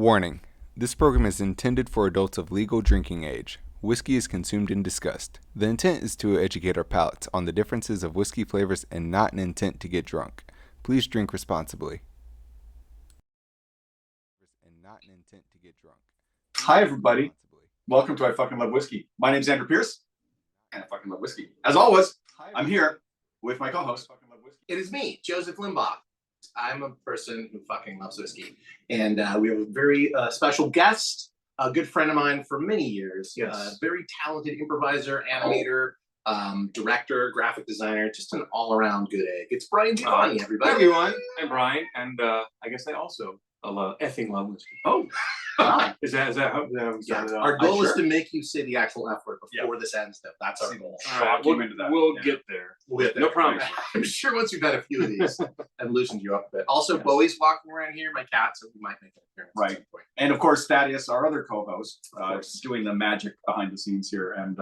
Warning: this program is intended for adults of legal drinking age. Whiskey is consumed and discussed. The intent is to educate our palates on the differences of whiskey flavors and not an intent to get drunk. Please drink responsibly. Hi, everybody. Welcome to I Fucking Love Whiskey. My name's Andrew Pierce, and I fucking love whiskey. As always, I'm here with my co-host. It is me, Joseph Limbaugh. I'm a person who fucking loves whiskey. And we have a very special guest, a good friend of mine for many years. Yes. Very talented improviser, animator, director, graphic designer, just an all-around good egg. It's Brian Giovanni, everybody. Hi, everyone. I'm Brian, and I guess I also effing love whiskey. Oh, wow. Is that how we started off? Our goal is to make you say the actual F word before this ends, though. That's our goal. All right, we'll get there. We'll get there. No promise. I'm sure once we've had a few of these, I've loosened you up a bit. Also, Bowie's walking around here, my cat, so we might make an appearance. Right. At some point. And of course, Thaddeus, our other co-host, doing the magic behind the scenes here and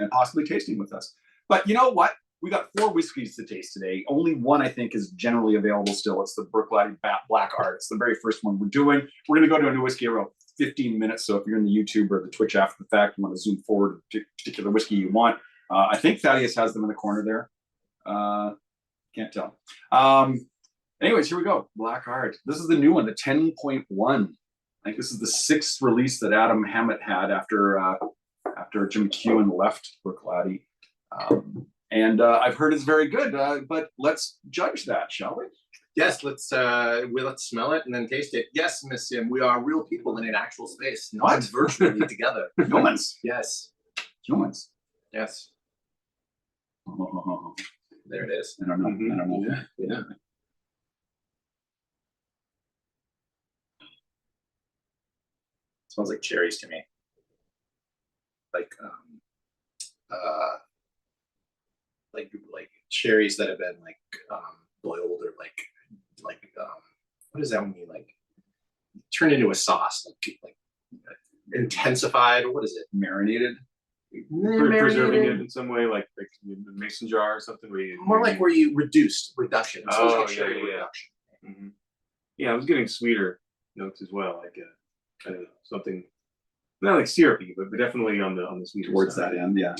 possibly tasting with us. But you know what? We got 4 whiskeys to taste today. Only one, I think, is generally available still. It's the Bruichladdich Black Art. It's the very first one we're doing. We're going to go to a new whiskey in around 15 minutes. So if you're in the YouTube or the Twitch after the fact, you want to zoom forward to a particular whiskey you want. I think Thaddeus has them in the corner there. Can't tell. Anyways, here we go. Black Art. This is the new one, the 10.1. I think this is the 6th release that Adam Hammett had after Jim Kewen left Bruichladdich. And I've heard it's very good, but let's judge that, shall we? Yes, let's smell it and then taste it. Yes, Miss Sim, we are real people in an actual space. No one's virtually together. Humans. Yes. Humans. Yes. Oh, There it is. I don't know. I don't know. Yeah. Smells like cherries to me. Like cherries that have been boiled or what does that mean? Like turned into a sauce, like intensified, or what is it? Marinated. Preserving it in some way, like in the mason jar or something. More like where you reduction. It's supposed to be cherry reduction. Mm-hmm. Yeah, I was getting sweeter notes as well, like kind of something not like syrupy, but definitely on the sweeter Towards side. that end, yeah.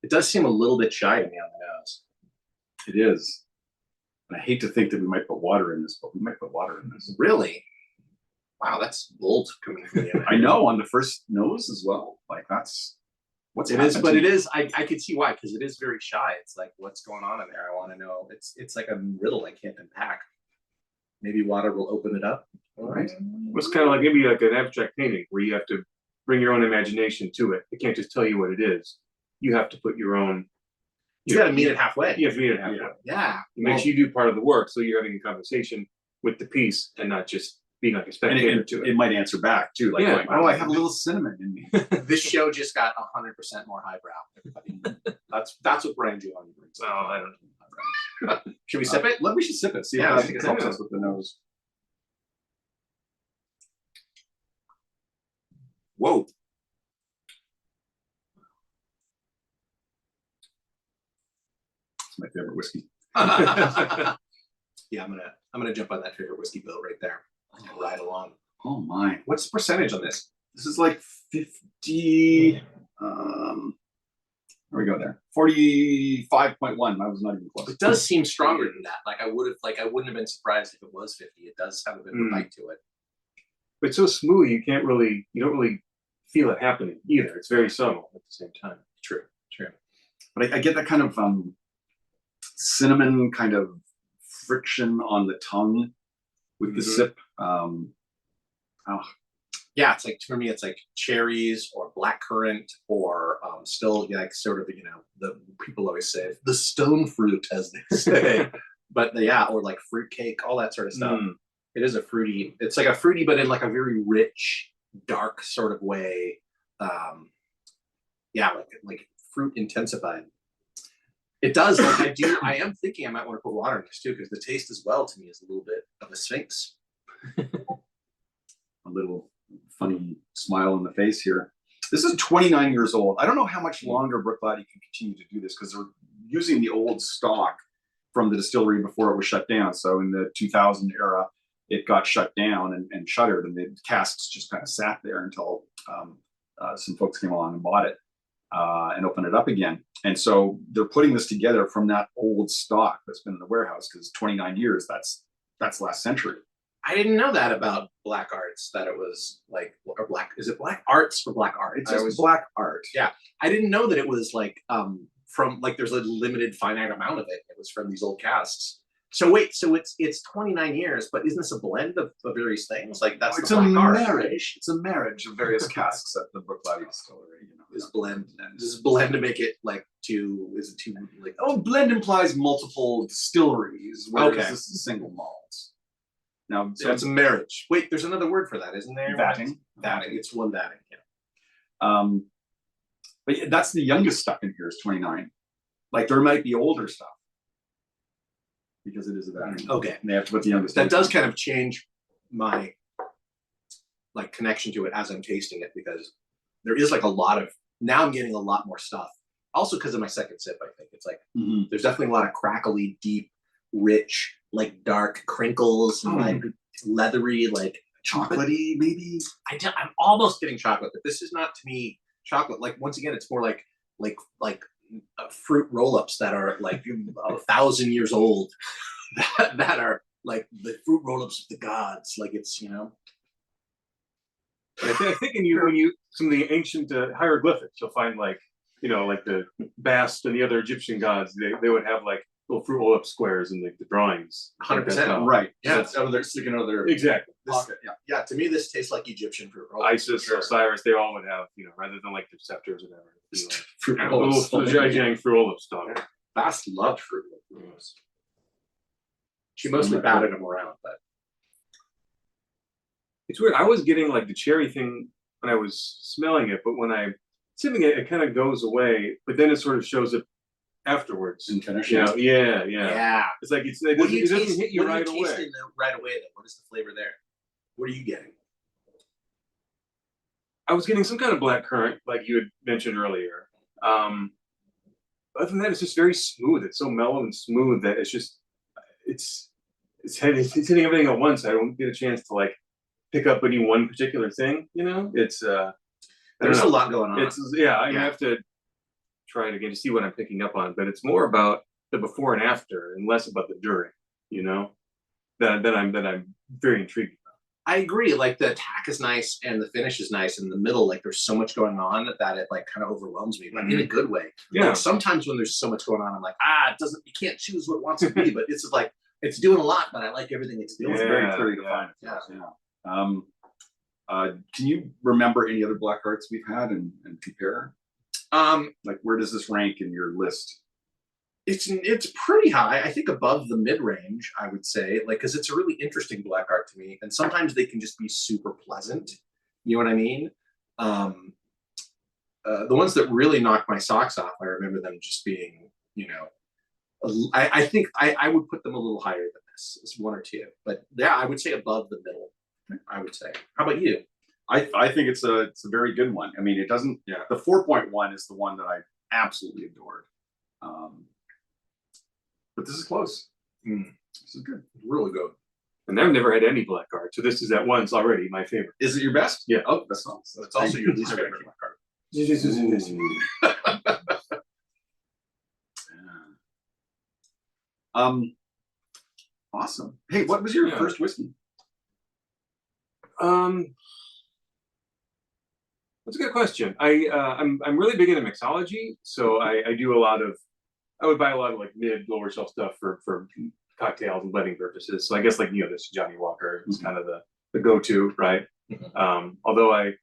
It does seem a little bit shy to me on the nose. It is. And I hate to think that we might put water in this, but we might put water in this. Really? Wow, that's bold coming from you. I know, on the first nose as well. Like that's what's it is, but it is. I could see why, because it is very shy. It's like, what's going on in there? I want to know. It's like a riddle I can't unpack. Maybe water will open it up. All right. It's kind of like maybe like an abstract painting where you have to bring your own imagination to it. It can't just tell you what it is. You have to put your own. You got to meet it halfway. You have to meet it halfway. Yeah. It makes you do part of the work, so you're having a conversation with the piece and not just being like a spectator to it. It might answer back too, like, Yeah. oh, I have a little cinnamon in me. This show just got 100% more highbrow. That's what Brian Giovanni brings. Oh, I don't know. Should we sip it? We should sip it. See Yeah, how I think it it's helps good. us with the nose. Whoa. It's my favorite whiskey. Yeah, I'm gonna jump on that favorite whiskey boat right there and ride along. Oh my. What's the percentage on this? This is like 50. There we go there. 45.1. I was not even close. It does seem stronger than that. I wouldn't have been surprised if it was 50. It does have a bit of a bite to it. But it's so smooth, you don't really feel it happening either. It's very subtle at the same time. True. But I get that kind of cinnamon kind of friction on the tongue with the sip. Yeah, it's like, for me, it's like cherries or blackcurrant or still like sort of, the people always say the stone fruit, as they say. But or like fruitcake, all that sort of stuff. It is it's like a fruity, but in like a very rich, dark sort of way. Like fruit intensified. It does. I am thinking I might want to put water in this too, because the taste as well to me is a little bit of a sphinx. A little funny smile on the face here. This is 29 years old. I don't know how much longer Bruichladdich can continue to do this, because they're using the old stock from the distillery before it was shut down. So in the 2000 era, it got shut down and shuttered, and the casks just kind of sat there until some folks came along and bought it and opened it up again. And so they're putting this together from that old stock that's been in the warehouse, because 29 years, that's last century. I didn't know that about black arts, that it was like, or black, is it black arts or black art? It's just black art. Yeah. I didn't know that it was like from like there's a limited finite amount of it. It was from these old casks. So wait, so it's 29 years, but isn't this a blend of various things? Like that's it's a marriage. It's a marriage of various casks at the Bruichladdich distillery. You know, this blend. This blend to make it like two. Is it two? Like blend implies multiple distilleries, whereas Okay. this is single malts. Now, so it's a marriage. Wait, there's another word for that, isn't there? vatting. Vatting. It's one vatting. Yeah. But yeah, that's the youngest stuff in here is 29. Like there might be older stuff because it is a vatting. Okay. And they have to put the youngest. That does kind of change my like connection to it as I'm tasting it, because there is like a lot of, now I'm getting a lot more stuff. Also because of my second sip, I think it's like there's definitely a lot of crackly, deep, rich, like dark crinkles and like leathery, like chocolatey, maybe. I'm almost getting chocolate, but this is not to me chocolate. Like once again, it's more like fruit roll-ups that are like 1,000 years old, that are like the fruit roll-ups of the gods. Like it's, you know. I think when you some of the ancient hieroglyphics, you'll find like, you know, like the Bast and the other Egyptian gods, they would have like little fruit roll-up squares in the drawings. 100%. Right. Yeah. That's out of their sticking out of their Exactly. pocket. Yeah. Yeah, to me, this tastes like Egyptian fruit roll. Isis, Osiris, they all would have, you know, rather than like the scepters or whatever. You know, Fruit like, roll-ups. little gigantic fruit roll-up stuff. Bast loved fruit roll-ups. She mostly batted them around, but It's weird. I was getting like the cherry thing when I was smelling it, but when I'm sipping it, it kind of goes away. But then it sort of shows up afterwards. In finish. You know, yeah. yeah. It's like it What do you doesn't taste? hit you What right are you away. tasting right away? Then what is the flavor there? What are you getting? I was getting some kind of black currant, like you had mentioned earlier. Other than that, it's just very smooth. It's so mellow and smooth that it's just it's hitting everything at once. I don't get a chance to like pick up any one particular thing. You know, it's There's a lot going on. It's I have to try it again to see what I'm picking up on, but it's more about the before and after and less about the during. You know, that I'm very intrigued. I agree. Like the attack is nice and the finish is nice. In the middle, like there's so much going on that it like kind of overwhelms me, but in a good way. Yeah. Like sometimes when there's so much going on, I'm like, it doesn't. You can't choose what it wants to be, but it's like it's doing a lot. But I like everything it's doing. It's very clearly defined. Can you remember any other black arts we've had and compare? Like where does this rank in your list? It's pretty high. I think above the mid range, I would say, like because it's a really interesting black art to me, and sometimes they can just be super pleasant. You know what I mean? The ones that really knock my socks off, I remember them just being, you know, I think I would put them a little higher than this. It's one or two, but yeah, I would say above the middle. I would say. How about you? I think it's a very good one. I mean, it doesn't. Yeah. The 4.1 is the one that I absolutely adored. But this is close. This is good. Really good. And I've never had any black art, so this is at once already my favorite. Is it your best? Yeah. Oh, that's not. It's also your least favorite black art. Awesome. Hey, what was your first whiskey? That's a good question. I'm really big into mixology, so I do a lot of. I would buy a lot of like lower shelf stuff for cocktails and wedding purposes. So I guess like this Johnny Walker is kind of the go-to, right? Although I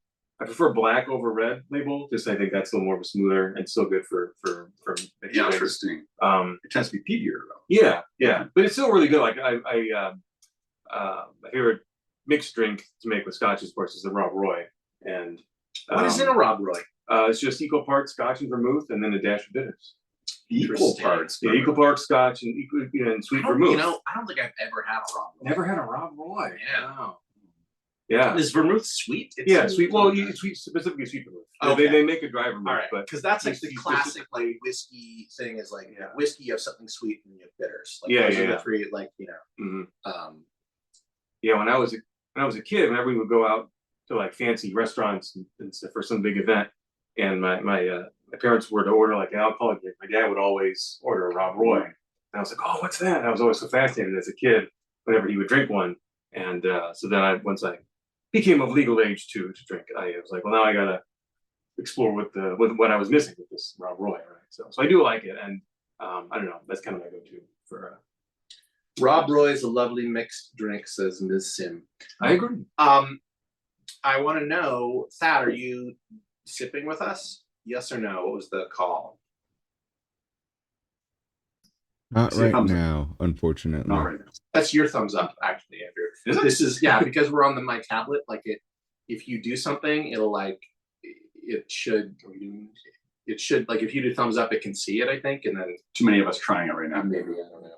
prefer black over red label, just I think that's a little more of a smoother and still good for Interesting. It tends to be peatier though. Yeah, but it's still really good. Like my favorite mixed drink to make with scotch, of course, is the Rob Roy. And what is in a Rob Roy? It's just equal parts scotch and vermouth, and then a dash of bitters. Equal parts. Yeah, equal parts scotch and and sweet vermouth. You know, I don't think I've ever had a Rob Roy. Never had a Rob Roy. Yeah. Wow. Yeah. Is vermouth sweet? It's sweet. Well, sweet, specifically sweet vermouth. Okay. They make a dry vermouth, all right, but because that's like the it's classic like whiskey thing is like whiskey, you have something sweet and you have bitters. Like, Yeah, those are yeah. the three, like Yeah, when I was a kid, whenever we would go out to like fancy restaurants and stuff for some big event, and my parents were to order like an alcoholic drink, my dad would always order a Rob Roy. And I was like, oh, what's that? And I was always so fascinated as a kid whenever he would drink one. And so then once I became of legal age to drink, I was like, well, now I gotta explore what I was missing with this Rob Roy, right? So I do like it, and I don't know, that's kind of my go-to for. Rob Roy is a lovely mixed drink, says Ms. Sim. I agree. I want to know, Thad, are you sipping with us? Yes or no? What was the call? Not right now, unfortunately. Not right now. That's your thumbs up, actually, Andrew. Is it? This is, yeah, because we're on my tablet. Like if you do something, it'll like it should like if you do thumbs up, it can see it. I think, and then Too many of us trying it right now. maybe I don't know,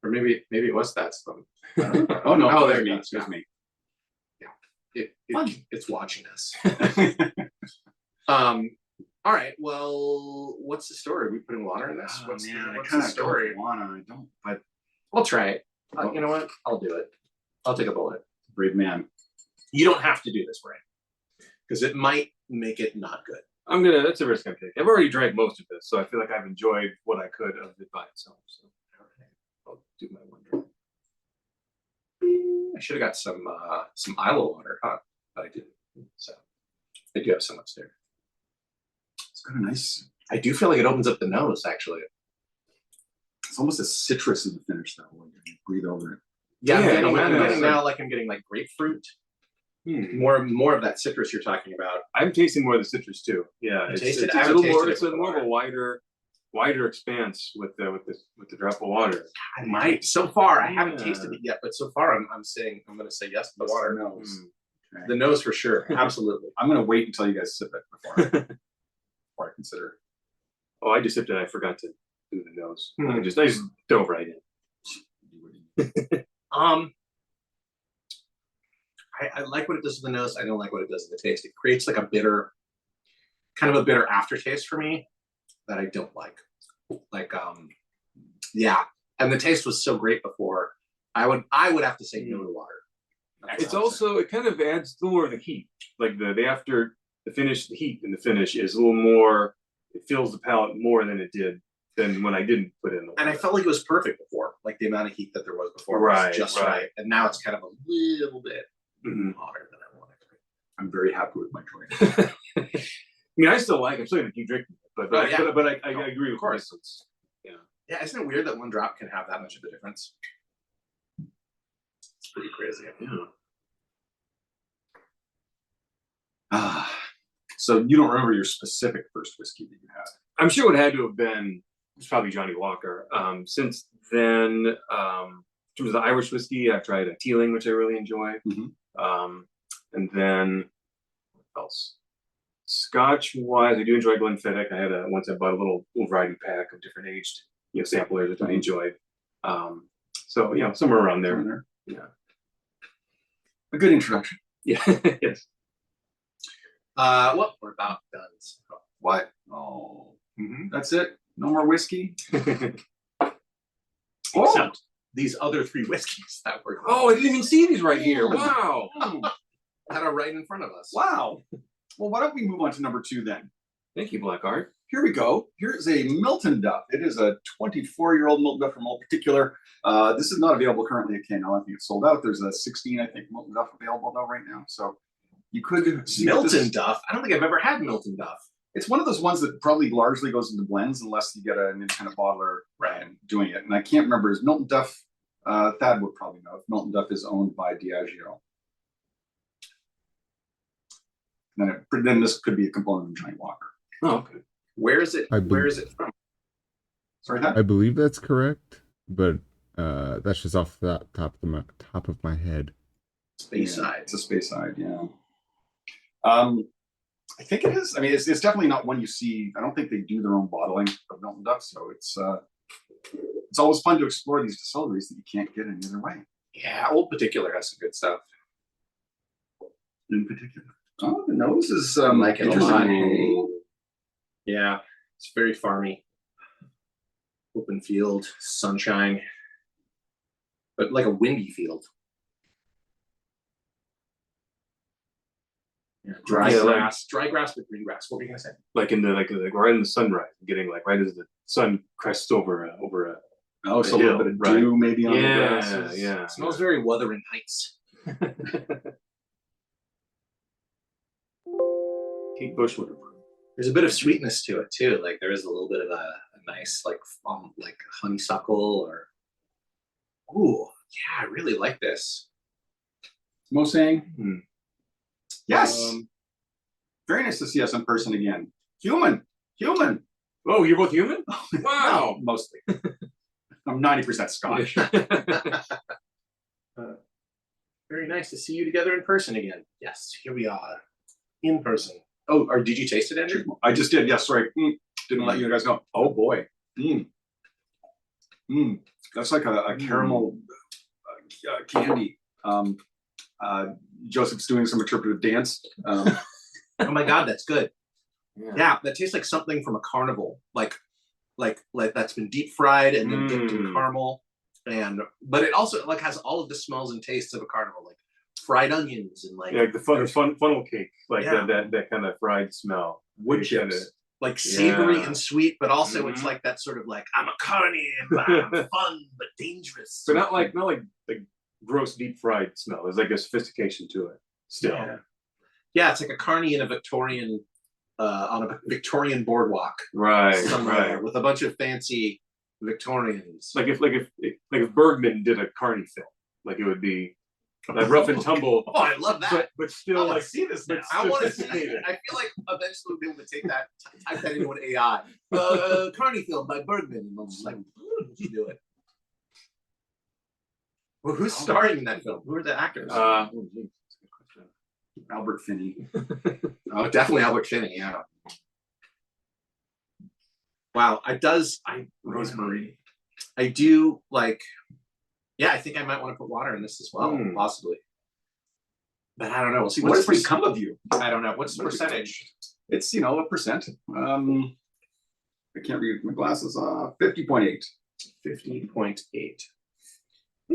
or maybe it was Thad's thumb. Oh no! Oh, there there it it is. is. There's me. It's watching us. All right. Well, what's the story? Are we putting water in this? What's the story? I don't. But I'll try it. You know what? I'll do it. I'll take a bullet. brave man. You don't have to do this, Brian, because it might make it not good. That's a risk I'm taking. I've already drank most of this, so I feel like I've enjoyed what I could of it by itself. So I'll do my one drink. I should have got some Islay water, huh? But I didn't. So I do have some upstairs. It's got a nice. I do feel like it opens up the nose, actually. It's almost a citrus in the finish, though, when you breathe over it. Yeah, Yeah, I'm no, getting now like I'm getting like grapefruit. More of that citrus you're talking about. I'm tasting more of the citrus too. Yeah, You it's taste it? a I haven't little more. tasted it It's a with the more of a water. wider expanse with the drop of water. I might. So far, I haven't Yeah. tasted it yet, but so far I'm going to say yes to the What's water. the nose? Okay. The nose for sure, absolutely. I'm going to wait until you guys sip it before I consider. Oh, I just sipped it. I forgot to do the nose. Hmm. I just dove right in. I like what it does to the nose. I don't like what it does to the taste. It creates like a bitter aftertaste for me that I don't like. Like, yeah. And the taste was so great before. I would have to say no to water. It's also, it kind of adds a little more of the heat. Like the after the finish, the heat in the finish is a little more. It fills the palate more than it did than when I didn't put in the water. And I felt like it was perfect before. Like the amount of heat that there was before Right, was just right. right. And now it's kind of a little bit Mm-hmm. hotter than I wanted. I'm very happy with my choice. I mean, I'm still gonna keep drinking it, but Oh, yeah. but I agree with course. course. Yeah. Yeah, isn't it weird that one drop can have that much of a difference? It's pretty crazy. Yeah. So you don't remember your specific first whiskey that you had? I'm sure it had to have been. It's probably Johnny Walker. Since then, in terms of the Irish whiskey, I've tried a Teeling, which I really enjoy. Mm-hmm. And then what else? Scotch wise, I do enjoy Glenfiddich. Once I bought a little variety pack of different aged, samplers that I enjoyed. So somewhere around there. Yeah. A good introduction. Yeah. Yes. What we're about done. What? Oh, that's it. No more whiskey. Except these other three whiskeys that were. Oh, I didn't even see these right here. Wow. Had it right in front of us. Wow. Well, why don't we move on to number 2 then? Thank you, Black Art. Here we go. Here is a Miltonduff. It is a 24-year-old Miltonduff from Malt Particular. This is not available currently at K&L. I think it's sold out. There's a 16, I think, Miltonduff available though right now. So you could see Miltonduff. I don't think I've ever had Miltonduff. It's one of those ones that probably largely goes into blends unless you get an independent bottler doing it. And I can't remember, is Miltonduff, Thad would probably know, if Miltonduff is owned by Diageo. Then this could be a component of Johnny Walker. Oh, okay. Where is it? Where is it from? Sorry, Thad? I believe that's correct, but that's just off the top of my head. Speyside. Yeah, it's a Speyside, yeah. I think it is. I mean, it's definitely not one you see. I don't think they do their own bottling of Miltonduff, so it's always fun to explore these distilleries that you can't get any other way. Yeah, Old Particular has some good stuff. In particular. Oh, the nose is like it a lot. interesting. Yeah, it's very farmy. Open field, sunshine. but like a windy field. Yeah, dry grass with green grass. What were you gonna say? Like in the right in the sunrise, getting like right as the sun crests over a Oh, so a little bit of dew maybe on the grass. Yeah. It smells very Wuthering Heights. Kate Bushwood. There's a bit of sweetness to it too. Like there is a little bit of a nice like honeysuckle or. Ooh, yeah, I really like this. Mosang. Yes. Very nice to see us in person again. Human. Oh, you're both human? Wow. No, mostly. I'm 90% Scotch. Very nice to see you together in person again. Yes, here we are, in person. Oh, or did you taste it, Andrew? I just did. Yes, sorry. Didn't let you guys know. Oh boy. That's like a caramel candy. Joseph's doing some interpretive dance. Oh my God, that's good. Yeah, that tastes like something from a carnival, like that's been deep fried and then dipped in caramel, but it also like has all of the smells and tastes of a carnival, like fried onions and like the funnel cake, like that kind of fried smell, wood chips, like savory and sweet, but also it's like that sort of like I'm a carny and I'm fun but dangerous. But not like gross deep fried smell. There's like a sophistication to it still. Yeah, it's like a carny in a Victorian on a Victorian boardwalk, right, with a bunch of fancy Victorians. Like if Bergman did a carny film, like it would be like rough and tumble. Oh, I love that. But still, like see this now. I want to see it. I feel like eventually we'll be able to take that, type that into an AI. Carny film by Bergman, and we'll just like, you do it. Well, who's starring in that film? Who are the actors? Albert Finney. Oh, definitely Albert Finney. Yeah. Wow. Rosemary. I do like. Yeah, I think I might want to put water in this as well, possibly. But I don't know. We'll see. What's become of you? I don't know. What's the percentage? It's a percent. I can't read my glasses. 50.8. 50.8. Hey,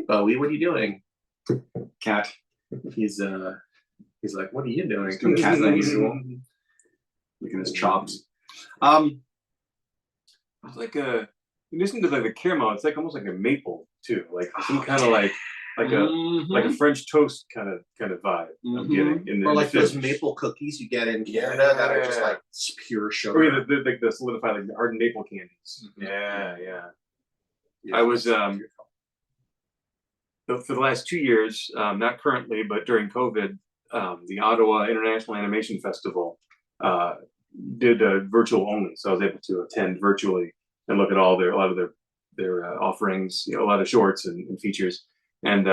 Bowie, what are you doing? Cat. He's like, what are you doing? He's doing cat things. Looking at his chops. It's like in addition to like the caramel, it's like almost like a maple too, like some kind of like a French toast kind of vibe. I'm getting, or like those maple cookies you get in Canada that are just like pure sugar. Or the solidified like the hardened maple candies. Yeah. I was for the last 2 years, not currently, but during COVID, the Ottawa International Animation Festival did virtual only, so I was able to attend virtually and look at a lot of their offerings, a lot of shorts and features. And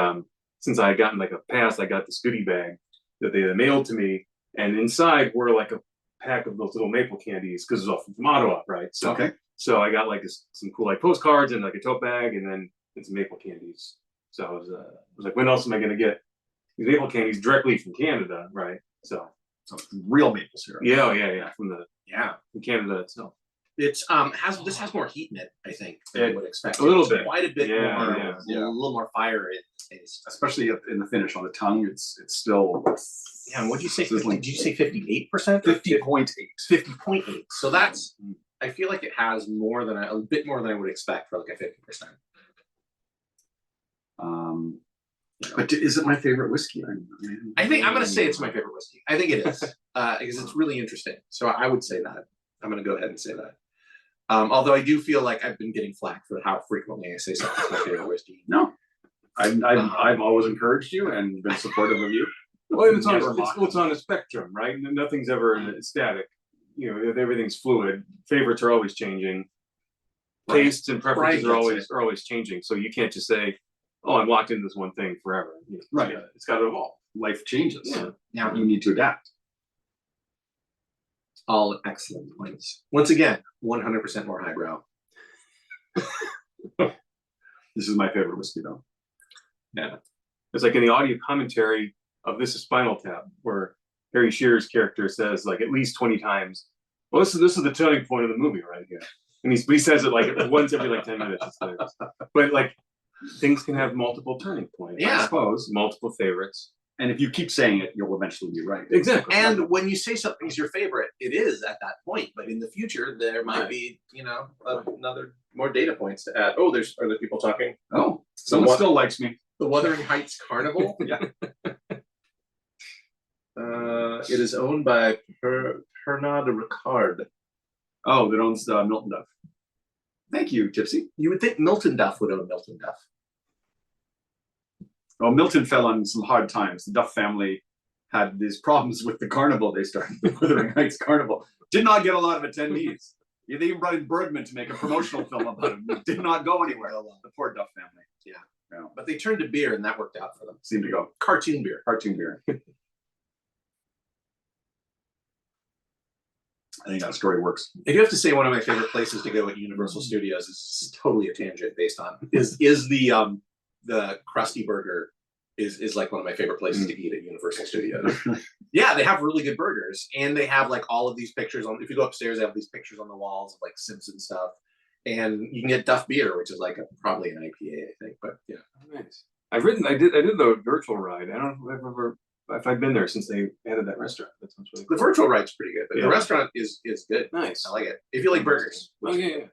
since I had gotten like a pass, I got this goodie bag that they mailed to me, and inside were like a pack of those little maple candies because it was all from Ottawa, right? So so I got like some cool like postcards and like a tote bag, and then some maple candies. So I was like, when else am I going to get these maple candies directly from Canada, right? So real maple syrup. Yeah, from Canada itself. It's this has more heat in it, I think, than I would expect. A little bit, quite a bit more, a little more fire in the taste, especially in the finish on the tongue. It's still. Yeah, what did you say? Did you say 58%? 50.8. 50.8. So that's. I feel like it has a bit more than I would expect for like a 50%. But is it my favorite whiskey? I think I'm going to say it's my favorite whiskey. I think it is because it's really interesting. So I would say that. I'm going to go ahead and say that. Although I do feel like I've been getting flack for how frequently I say something's my favorite whiskey. No, I've always encouraged you and been supportive of you. Well, it's on a spectrum, right? Nothing's ever static. Everything's fluid. Favorites are always changing. Tastes and preferences are always changing. So you can't just say, "Oh, I'm locked into this one thing forever." Right. It's got to evolve. Life changes. Yeah. Now you need to adapt. All excellent points. Once again, 100% more highbrow. This is my favorite whiskey, though. Yeah. It's like in the audio commentary of This is Spinal Tap, where Harry Shearer's character says like at least 20 times, "Well, this is the turning point of the movie right here," and he says it like once every like 10 minutes. But like things can have multiple turning points. Yeah. I suppose multiple favorites. And if you keep saying it, you'll eventually be right. Exactly. And when you say something's your favorite, it is at that point. But in the future, there might be, you know, another more data points to add. Oh, are there people talking? Oh, someone still likes me. The Wuthering Heights Carnival. Yeah. It is owned by Pernod Ricard. Oh, that owns Miltonduff. Thank you, Tipsy. You would think Miltonduff would own Miltonduff. Well, Milton fell on some hard times. The Duff family had these problems with the carnival they started, the Wuthering Heights Carnival. Did not get a lot of attendees. They even brought in Bergman to make a promotional film about it. It did not go anywhere. The poor Duff family. Yeah. Yeah. But they turned to beer and that worked out for them. Seemed to go. Cartoon beer. Cartoon beer. I think that story works. I do have to say one of my favorite places to go at Universal Studios is totally a tangent based on is the Krusty Burger is like one of my favorite places to eat at Universal Studios. Yeah, they have really good burgers and they have like all of these pictures on. If you go upstairs, they have these pictures on the walls of like Simpson stuff, and you can get Duff beer, which is like probably an IPA, I think. But yeah, Nice. I did the virtual ride. I don't know if I've been there since they added that restaurant. That sounds really the cool. virtual ride's pretty good, but Yeah. the restaurant is good. Nice. I like it. If you like burgers. Oh yeah.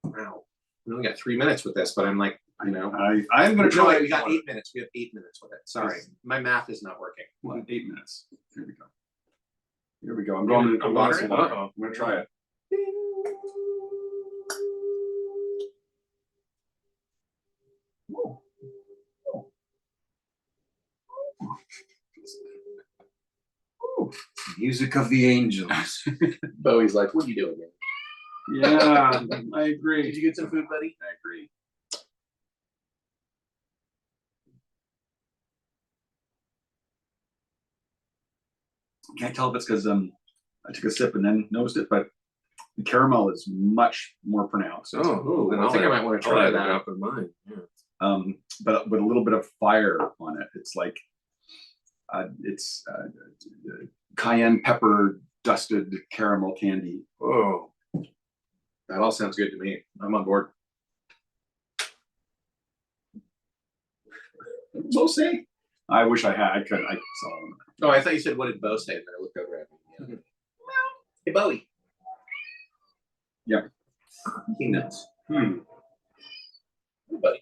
Wow. We only got 3 minutes with this, but I'm like, you know. I'm going to try. No, we got 8 minutes. We have 8 minutes with it. Sorry, my math is not working. Well, 8 minutes. Here we go. Here we go. I'm going to water it? I'm going to try it. Music of the angels. Bowie's like, what are you doing, man? Yeah, I agree. Did you get some food, buddy? I agree. Can't tell if it's because I took a sip and then noticed it, but the caramel is much more pronounced. Oh, then I think I might want to try that. Up in mine. Yeah. But with a little bit of fire on it. It's like cayenne pepper dusted caramel candy. Oh, That all sounds good to me. I'm on board. So say. I wish I had. I could. I saw. Oh, I thought you said, what did Bo say? And then I looked over at me. Yeah. Hey, Bowie. Yeah. He knows. Hmm. Hey, buddy.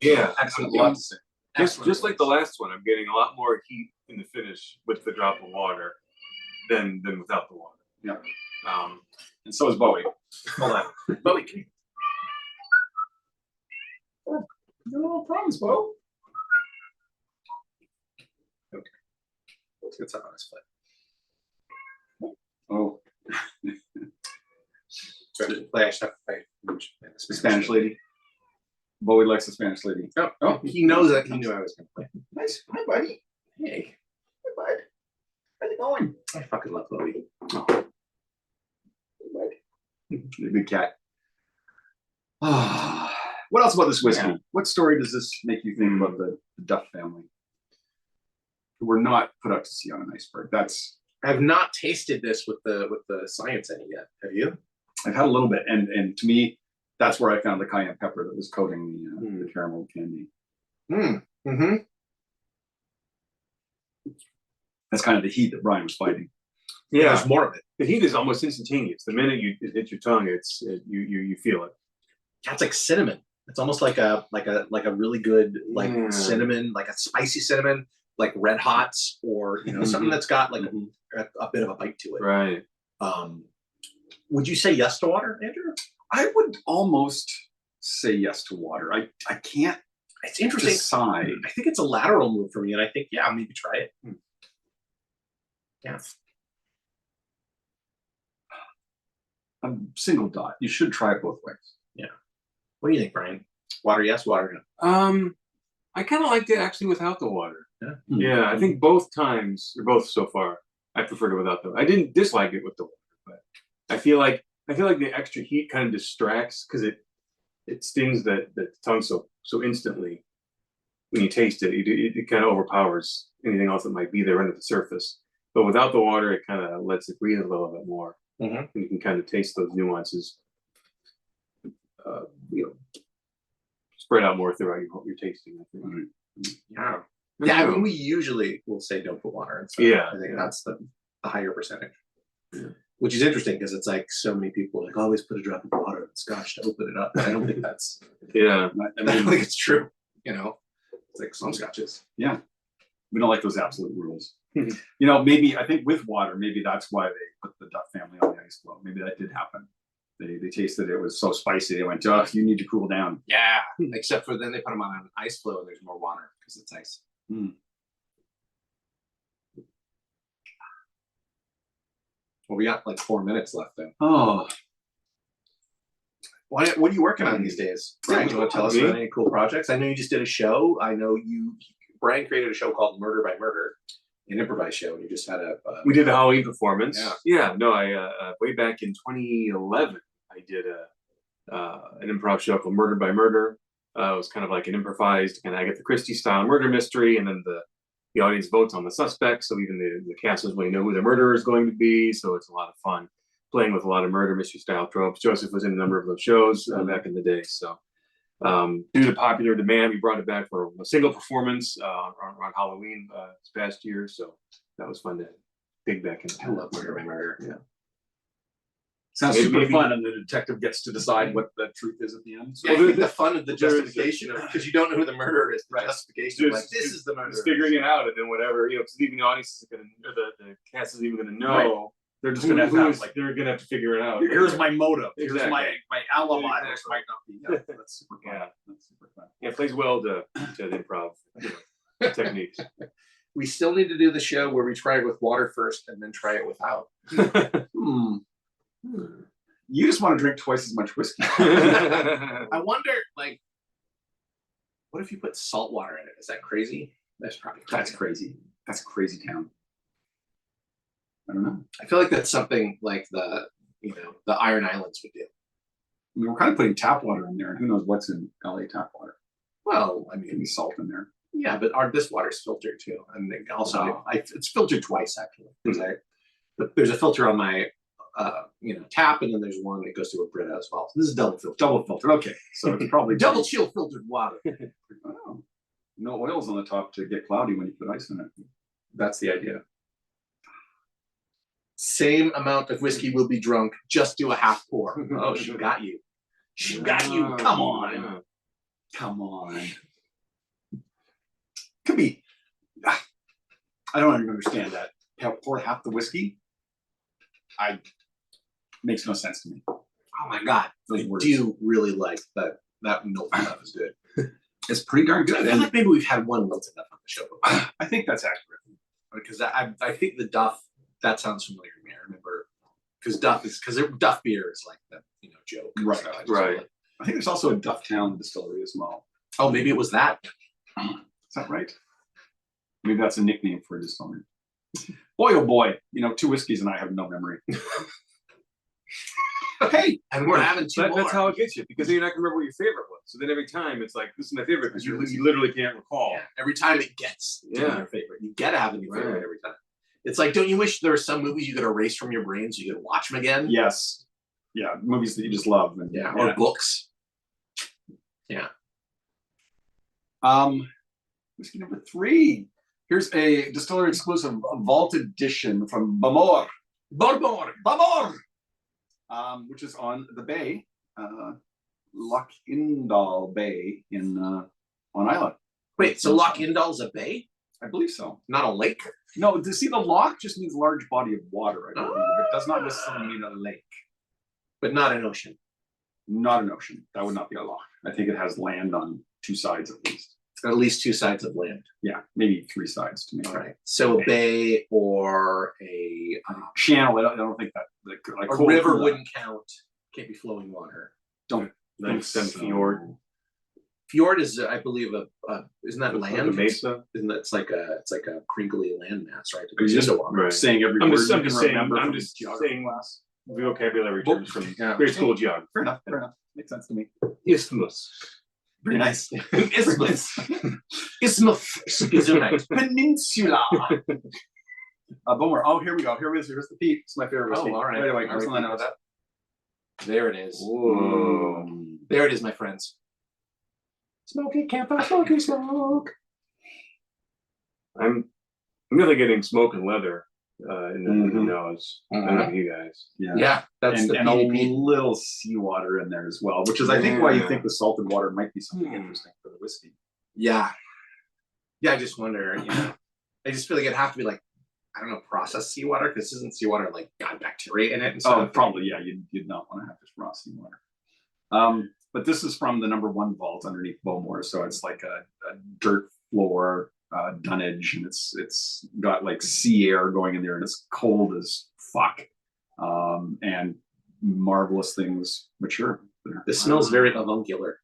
yeah. Excellent. A lot to say. Just like the last one, I'm getting a lot more heat in the finish with the drop of water than without the water. Yeah. And so is Bowie. Hold on. Bowie, can you? No problems, Bo. Okay. Let's get some on his foot. Oh. Spanish lady. Bowie likes the Spanish lady. Oh, he knows that. He knew I was going to play. Nice. Hi, buddy. Hey, Hi, bud. How's it going? I fucking love Bowie. Oh. Hey, bud. You're a good cat. Ah. What else about this whiskey? Yeah. What story does this make you think about the Duff family? We're not put out to sea on an iceberg. That's. I've not tasted this with the science in it yet. Have you? I've had a little bit, and to me, that's where I found the cayenne pepper that was coating the caramel candy. Mm-hmm. That's kind of the heat that Brian was fighting. yeah, There's more of it. the heat is almost instantaneous. The minute it hits your tongue, you feel it. That's like cinnamon. It's almost like a really good Yeah. cinnamon, like a spicy cinnamon, like Red Hots, or something that's got like a bit of a bite to it. Right. Would you say yes to water, Andrew? I would almost say yes to water. I can't It's interesting. decide. I think it's a lateral move for me, and I think maybe try it. Yeah. A single dot. You should try it both ways. What do you think, Brian? Water yes, water no. I kind of liked it actually without the water. Yeah. Yeah, I think both times, or both so far, I preferred it without the. I didn't dislike it with the water, but I feel like the extra heat kind of distracts because it stings the tongue so instantly when you taste it. It kind of overpowers anything else that might be there under the surface. But without the water, it kind of lets it breathe a little bit more. Mhm. and you can kind of taste those nuances. You know, spread out more throughout your tasting. I think. Yeah. Yeah, I mean, we usually will say don't put water in stuff. Yeah, I think yeah. that's the higher percentage. Yeah. Which is interesting because it's like so many people like always put a drop of water in scotch to open it up. I don't think that's Yeah. I don't think it's true. You know, it's like some scotches. Yeah, we don't like those absolute rules. You know, maybe I think with water, maybe that's why they put the Duff family on the ice floe. Maybe that did happen. They tasted it was so spicy. They went, "Oh, you need to cool down." Yeah, except for then they put them on an ice floe and there's more water because it's ice. Mm. Well, we got like 4 minutes left then. Oh, What are you working on these days? Brian, you want to tell us about any cool projects? I know you just did a show. I know Brian created a show called Murder by Murder, an improvised show, and you just had We did a Halloween performance. Yeah. No, I way back in 2011, I did an improv show called Murder by Murder. It was kind of like an improvised kind of Agatha Christie style murder mystery, and then the audience votes on the suspect, so even the cast doesn't really know who the murderer is going to be. So it's a lot of fun playing with a lot of murder mystery style tropes. Joseph was in a number of those shows back in the day. So due to popular demand, we brought it back for a single performance around Halloween this past year. So that was fun to dig back into. I love Murder by Murder. Yeah. sounds Maybe- super fun, and the detective gets to decide what the truth is at the end. Yeah, I Well, think there- the fun of the there's- justification of because you don't know who the murderer is. The Right. justification of like Just- this is the murderer. Just figuring it out, and then whatever, because even the audience isn't going to, or the cast isn't even going to know. They're just Who- gonna who have is- like, they're going to have to figure it out. here's my motive. Here's Exactly. my alibi, which Exactly. might not be. Yeah, that's super fun. Yeah. That's super fun. Yeah, it plays well to the improv techniques. We still need to do the show where we try it with water first and then try it without. Hmm. You just want to drink twice as much whiskey. I wonder, like, what if you put salt water in it? Is that crazy? That's probably That's crazy. That's crazy town. I don't know. I feel like that's something like the Iron Islands would do. I mean, we're kind of putting tap water in there, and who knows what's in LA tap water. Well, I Maybe mean, salt in there. yeah, but this water's filtered too, and then also it's filtered twice actually. Because there's a filter on my tap, and then there's one that goes through a Brita as well. So this is double filter. Double filtered. Okay, so it's probably Double chill filtered water. Oh, no oils on the top to get cloudy when you put ice in it. That's the idea. Same amount of whiskey will be drunk. Just do a half pour. Oh, she got you. She got you. Come on. Yeah. Come on. Could be. I don't even understand that. Pour half the whiskey. Makes no sense to me. Oh my god. Those I words. do really like that. That Miltonduff is good. It's pretty darn I good. feel And like maybe we've had one Miltonduff on the show before. I think that's accurate. Because I think the Duff, that sounds familiar to me. I remember because Duff beer is like the joke. Right, So I just right. like- I think there's also a Dufftown distillery as well. oh, maybe it was that. Is that right? Maybe that's a nickname for a distillery. Boy, oh boy, two whiskeys and I have no memory. Hey, and we're having two more. That's how it gets you, because then you're not going to remember what your favorite was. So then every time it's like, this is my favorite, because you literally can't recall. Yeah, every time it gets to be Yeah. your favorite. You gotta have a new favorite Right. every time. It's like, don't you wish there were some movies you could erase from your brain so you could watch them again? Yes. Yeah, movies that you just love. And, Yeah, or books. Whiskey number 3. Here's a distillery exclusive vault edition from Bowmore. Bowmore! Which is on the bay, Loch Indal Bay on Islay. Wait, so Loch Indal's a bay, I believe so. not a lake? No, to see the loch just means large body of water. I believe. It does not necessarily mean a lake. But not an ocean. Not an ocean. That would not be a loch. I think it has land on 2 sides at least. It's got at least 2 sides of land. Yeah, maybe 3 sides to me. All right. So a bay or a Channel. I don't think that. Like a river wouldn't count. Can't be flowing water. Don't Like think some so. fjord. Fjord is, I believe, isn't that Like a land? mesa. Isn't that it's like a crinkly landmass, right? Are you just Right. saying every I'm word just you can saying, remember I'm from just geography saying class? vocabulary terms from Yeah. grade school geography. Fair enough. Fair enough. Makes sense to me. Isthmus. Very nice. Isthmus. Isthmus. Isthmus. Peninsula. Bowmore. Oh, here we go. Here's the peat. It's my favorite whiskey. Oh, all right. Wait, All right, where's the peep nose? that. There it is. Whoa. There it is, my friends. Smoky campfire, smoky smoke. I'm really getting smoke and leather in the nose. I don't know about you guys. Yeah, that's and the a PDP. little seawater in there as well, which is I think why you Yeah. think the salted water might be something interesting for the whiskey. Yeah. I just wonder. I just feel like it'd have to be like, I don't know, processed seawater, because isn't seawater like got bacteria in it and stuff? Oh, probably, yeah. You'd not want to have just raw seawater. But this is from the #1 vault underneath Bowmore, so it's like a dirt floor dunnage, and it's got like sea air going in there, and it's cold as fuck. And marvelous things mature there. This smells very avuncular.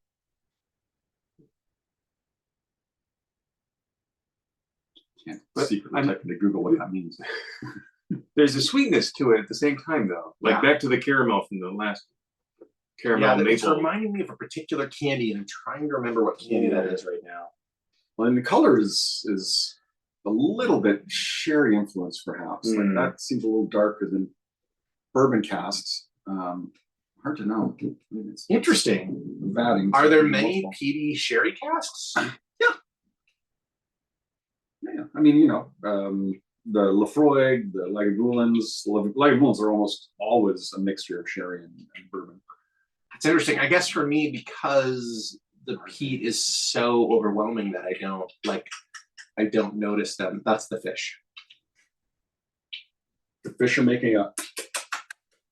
Can't But secretly I'm- type into Google what that means. There's a sweetness to it at the same time, though. Like back to the caramel from the last caramel It's maple. reminding me of a particular candy, and I'm trying to remember what candy that is right now. Well, and the color is a little bit sherry influence, perhaps. Like that seems a little darker than bourbon casks. Hard to know. Maybe it's Interesting. vatting. Are there many peaty sherry casks? Yeah. I mean, the Lafroig, the Lagavulins. Lagavulins are almost always a mixture of sherry and bourbon. It's interesting. I guess for me, because the peat is so overwhelming that I don't notice them. That's the fish. The fish are making a.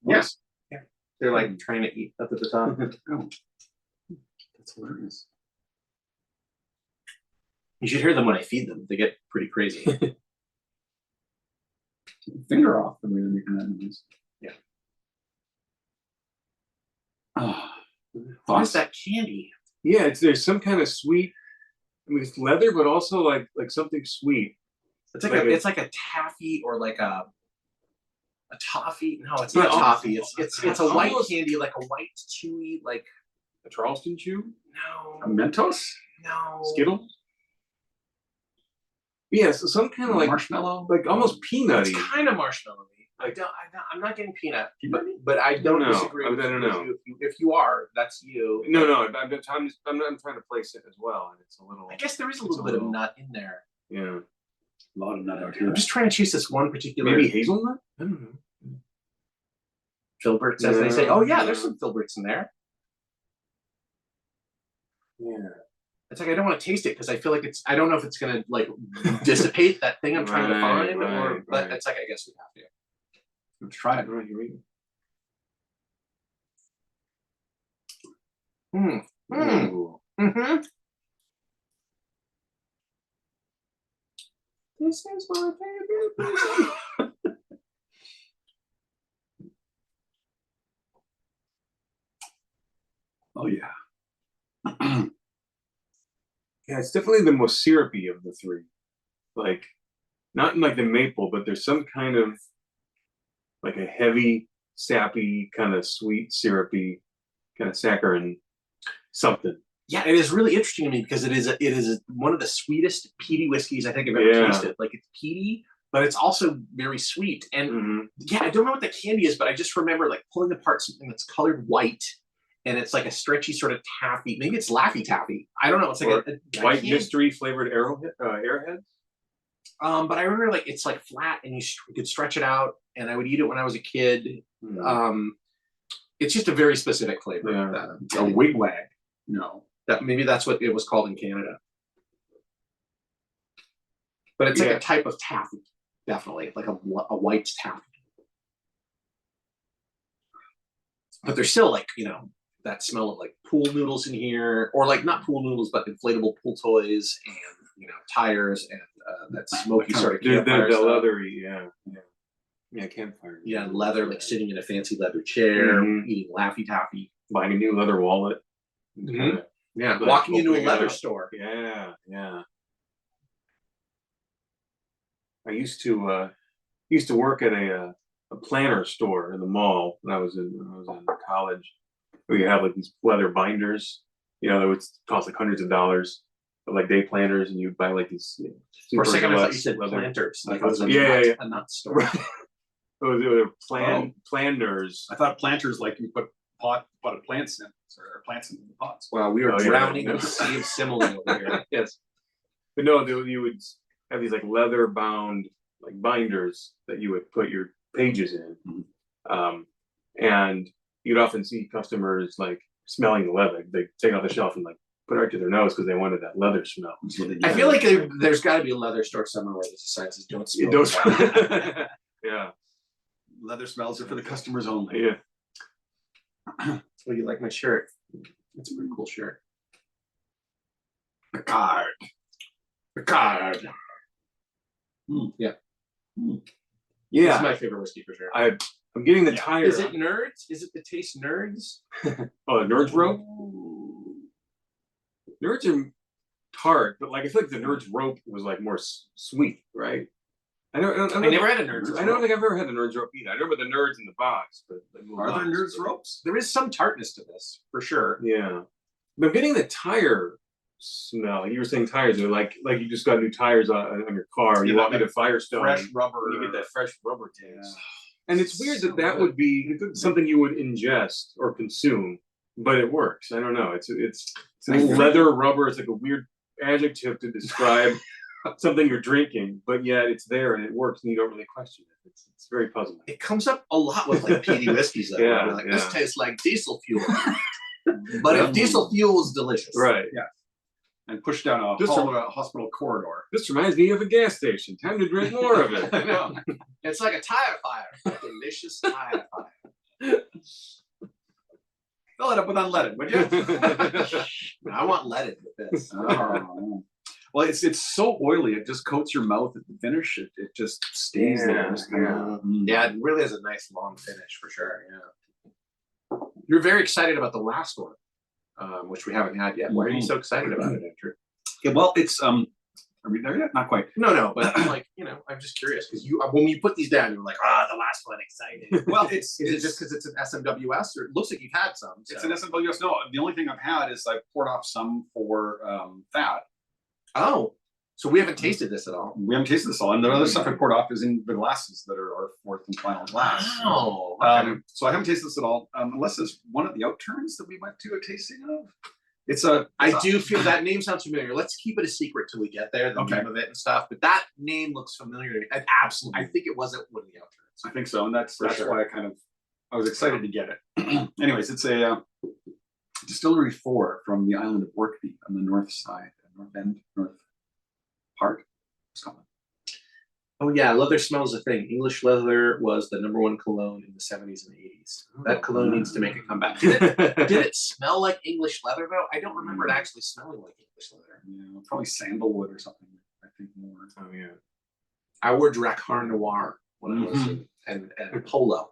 Yes. Yeah. They're like trying to eat up at the top. Oh, that's hilarious. You should hear them when I feed them. They get pretty crazy. Finger off the way they're making that noise. Yeah. Oh, What's that candy? Yeah, there's some kind of sweet. I mean, it's leather, but also like something sweet. It's like it's like a taffy or like a toffee. No, it's Yeah, not toffee. It's a white almost- candy, like a white chewy, like A Charleston chew? a no, Mentos? no. Skittles? Yeah, so some kind of like Marshmallow? like almost peanutty. It's kind of marshmallowy. I'm not getting peanut, but I don't No, disagree. With I don't you. know. If you are, that's you. No, I'm trying to place it as well, and it's a little. I guess there is a It's little a bit of little- nut in there. Yeah, A lot of nut out here. I'm just trying to chase this one particular maybe hazelnut. I don't know. filberts, as they say. Yeah. Oh yeah, there's some filberts in there. Yeah. It's like I don't want to taste it because I feel like I don't know if it's gonna like dissipate that thing I'm trying to find, but it's like I guess we have to. Let's try it. Right, here we Mm. go. Mm. Ooh. Mm-hmm. This is my favorite. Oh, yeah. Yeah, it's definitely the most syrupy of the three. Like, not in like the maple, but there's some kind of like a heavy, sappy, kind of sweet, syrupy, kind of saccharine something. Yeah, it is really interesting to me because it is one of the sweetest peaty whiskeys I think I've ever tasted. Like it's peaty, but it's also very sweet. And yeah, I don't know what the candy is, but I just remember like pulling apart something that's colored white, and it's like a stretchy sort of taffy. Maybe it's Laffy Taffy. I don't know. It's like a white candy. mystery flavored airheads. But I remember like it's like flat, and you could stretch it out, and I would eat it when I was a kid. It's just a very specific flavor. Yeah. A wigwag. No. Maybe that's what it was called in Canada. But it's like a type of taffy, definitely, like a white taffy. But there's still like, that smell of like pool noodles in here, or like not pool noodles, but inflatable pool toys and, tires and that smoky sort of campfire the stuff. leathery, yeah, campfire. Yeah, leather, like sitting in a fancy leather chair, eating Laffy Taffy. Buying a new leather wallet. Yeah, Like walking into a opening it leather up. store. Yeah. I used to work at a planner store in the mall when I was in college. Where you have like these leather binders, that would cost like hundreds of dollars. like day planners, and you'd buy like these. For a second, I thought you deluxe said leather- planters. Like Like it was a Yeah, nut, yeah. a nut store. They were planners. I thought planters like you put plants in or plants in the pots. Wow, we are Oh, yeah. drowning in a sea of simile over here. Yes, but no, you would have these like leather bound like binders that you would put your pages in, and you'd often see customers like smelling the leather. They take it off the shelf and like put it right to their nose because they wanted that leather smell. I feel like there's got to be a leather store somewhere where there's a sign that says "Don't smell." Those, the yeah, Leather smells are for the customers only. yeah. Well, you like my shirt? It's a pretty cool shirt. The card. The card. Yeah. Yeah, It's my favorite whiskey for sure. I'm getting the tire. Is it nerds? Is it the taste nerds? Oh, Nerds rope. Nerds are tart, but like I feel like the Nerds rope was like more sweet, right? I never had a Nerds I don't think I've ever had the Nerds rope either. I remember the Nerds in the box, but like, Are there nerds ropes? There is some tartness to this, for sure. Yeah, but I'm getting the tire smell. You were saying tires are like you just got new tires on your car. You Yeah, walk like into Firestone, Fresh rubber. and you get that fresh rubber taste. Yeah. And it's weird So that that good. would be something you would ingest or consume, but it works. I don't know. It's leather rubber. It's like a weird adjective to describe something you're drinking, but yet it's there and it works, and you don't really question it. It's very puzzling. It comes up a lot with like peaty whiskeys. Though. Yeah, We're like, this yeah. tastes like diesel fuel. But if diesel fuel is delicious. Right. And push down a Just hospital corridor. This reminds me of a gas station. Time to drink more of it. I know. It's like a tire fire. A delicious tire fire. Fill it up with unleaded, would you? I want leaded with this. Oh. Well, it's so oily. It just coats your mouth at the finish. It just stays there. Just kinda, Yeah, it really has a nice long finish for sure. Yeah. You're very excited about the last one, which we haven't had yet. Why are you so excited about it, Andrew? Yeah, well, it's are we there yet? Not quite. No, but like, I'm just curious because when you put these down, you're like, the last one, excited. Well, Is it just because it's an SMWS, or it looks like you've had some? So. It's an SMWS. No, the only thing I've had is I poured off some for fat. Oh, so we haven't tasted this at all. We haven't tasted this all, and the other stuff I poured off is in the glasses that are our fourth and final glass. Oh, So I haven't tasted this at all, unless it's one of the outturns that we went to a tasting of. I do feel that name sounds familiar. Let's keep it a secret till we get there, the name of it and stuff. But that name looks familiar to me. Absolutely, I think it wasn't one of the outturns. I think so, and that's sure. why I was excited to get it. Anyways, it's a distillery 4 from the island of Orkney on the north side, north part of Scotland. Oh yeah, leather smells a thing. English leather was the #1 cologne in the 70s and 80s. That cologne needs to make a comeback. Did it smell like English leather though? I don't remember it actually smelling like English leather. Yeah, probably sandalwood or something. I think more. Oh yeah. I wore Drakkar Noir when I was and Polo.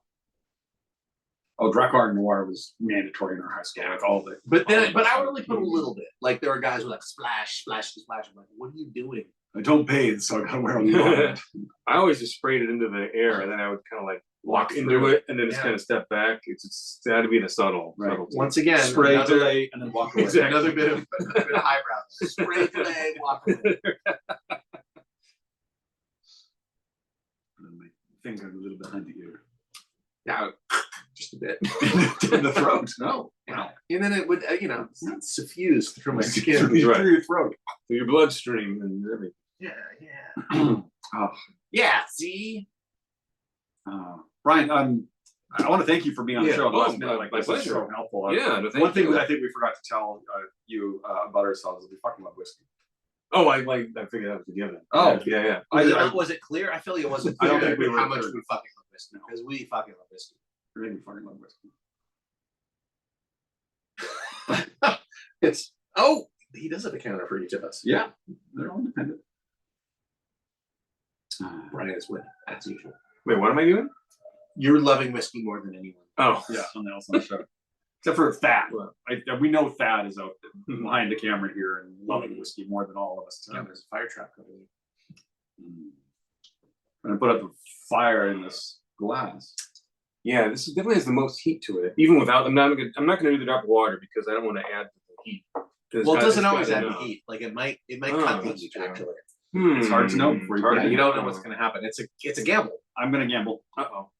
Oh, Drakkar Noir was mandatory in our high school. Like all the. But I would only put a little bit. Like there were guys who were like splash, splash, splash. I'm like, what are you doing? I don't bathe, so I gotta wear a lot. I always just sprayed it into the air, and then I would kind of like walk into through it, and then just kind of step back. It's had to be in a subtle. Right. Once again, Spray, another, delay, and then walk away. Exactly. another bit of highbrow. Spray, delay, walk away. And my finger a little behind the ear. Yeah, just a bit. In the throat. No. Yeah. And then it would, suffuse through my skin. Through your throat. Through your bloodstream and everything. Yeah. Oh. Yeah, see? Brian, I want to thank you for being on the Yeah. show. Oh, It's been, my this is pleasure. so helpful. Yeah, no, thank One thing you. that I think we forgot to tell you about ourselves is we fucking love whiskey. Oh, I figured that was a given. Oh. yeah. Was it clear? I feel like it wasn't I clear don't think we were how much clear. we fucking love whiskey. Because we fucking love whiskey. We really fucking love whiskey. He does have a counter for each of us. Yeah, they're all independent. Brian is winning, as usual. Wait, what am I doing? You're loving whiskey more than anyone. Oh, Yeah, something else on the show. Except for Thad. We know Thad is out behind the camera here and loving whiskey more than all of us Yeah, together. there's a fire truck over there. I'm gonna put up a fire in this glass. yeah. This definitely has the most heat to it. Even without, I'm not gonna do the drop of water because I don't want to add to the heat. Well, it doesn't it's always gotta add the know. heat. Like it might Oh, cut the that's heat true. actually. It's hard to know before you put it Yeah, in. you don't know what's going to happen. It's a gamble. I'm gonna gamble Uh-oh.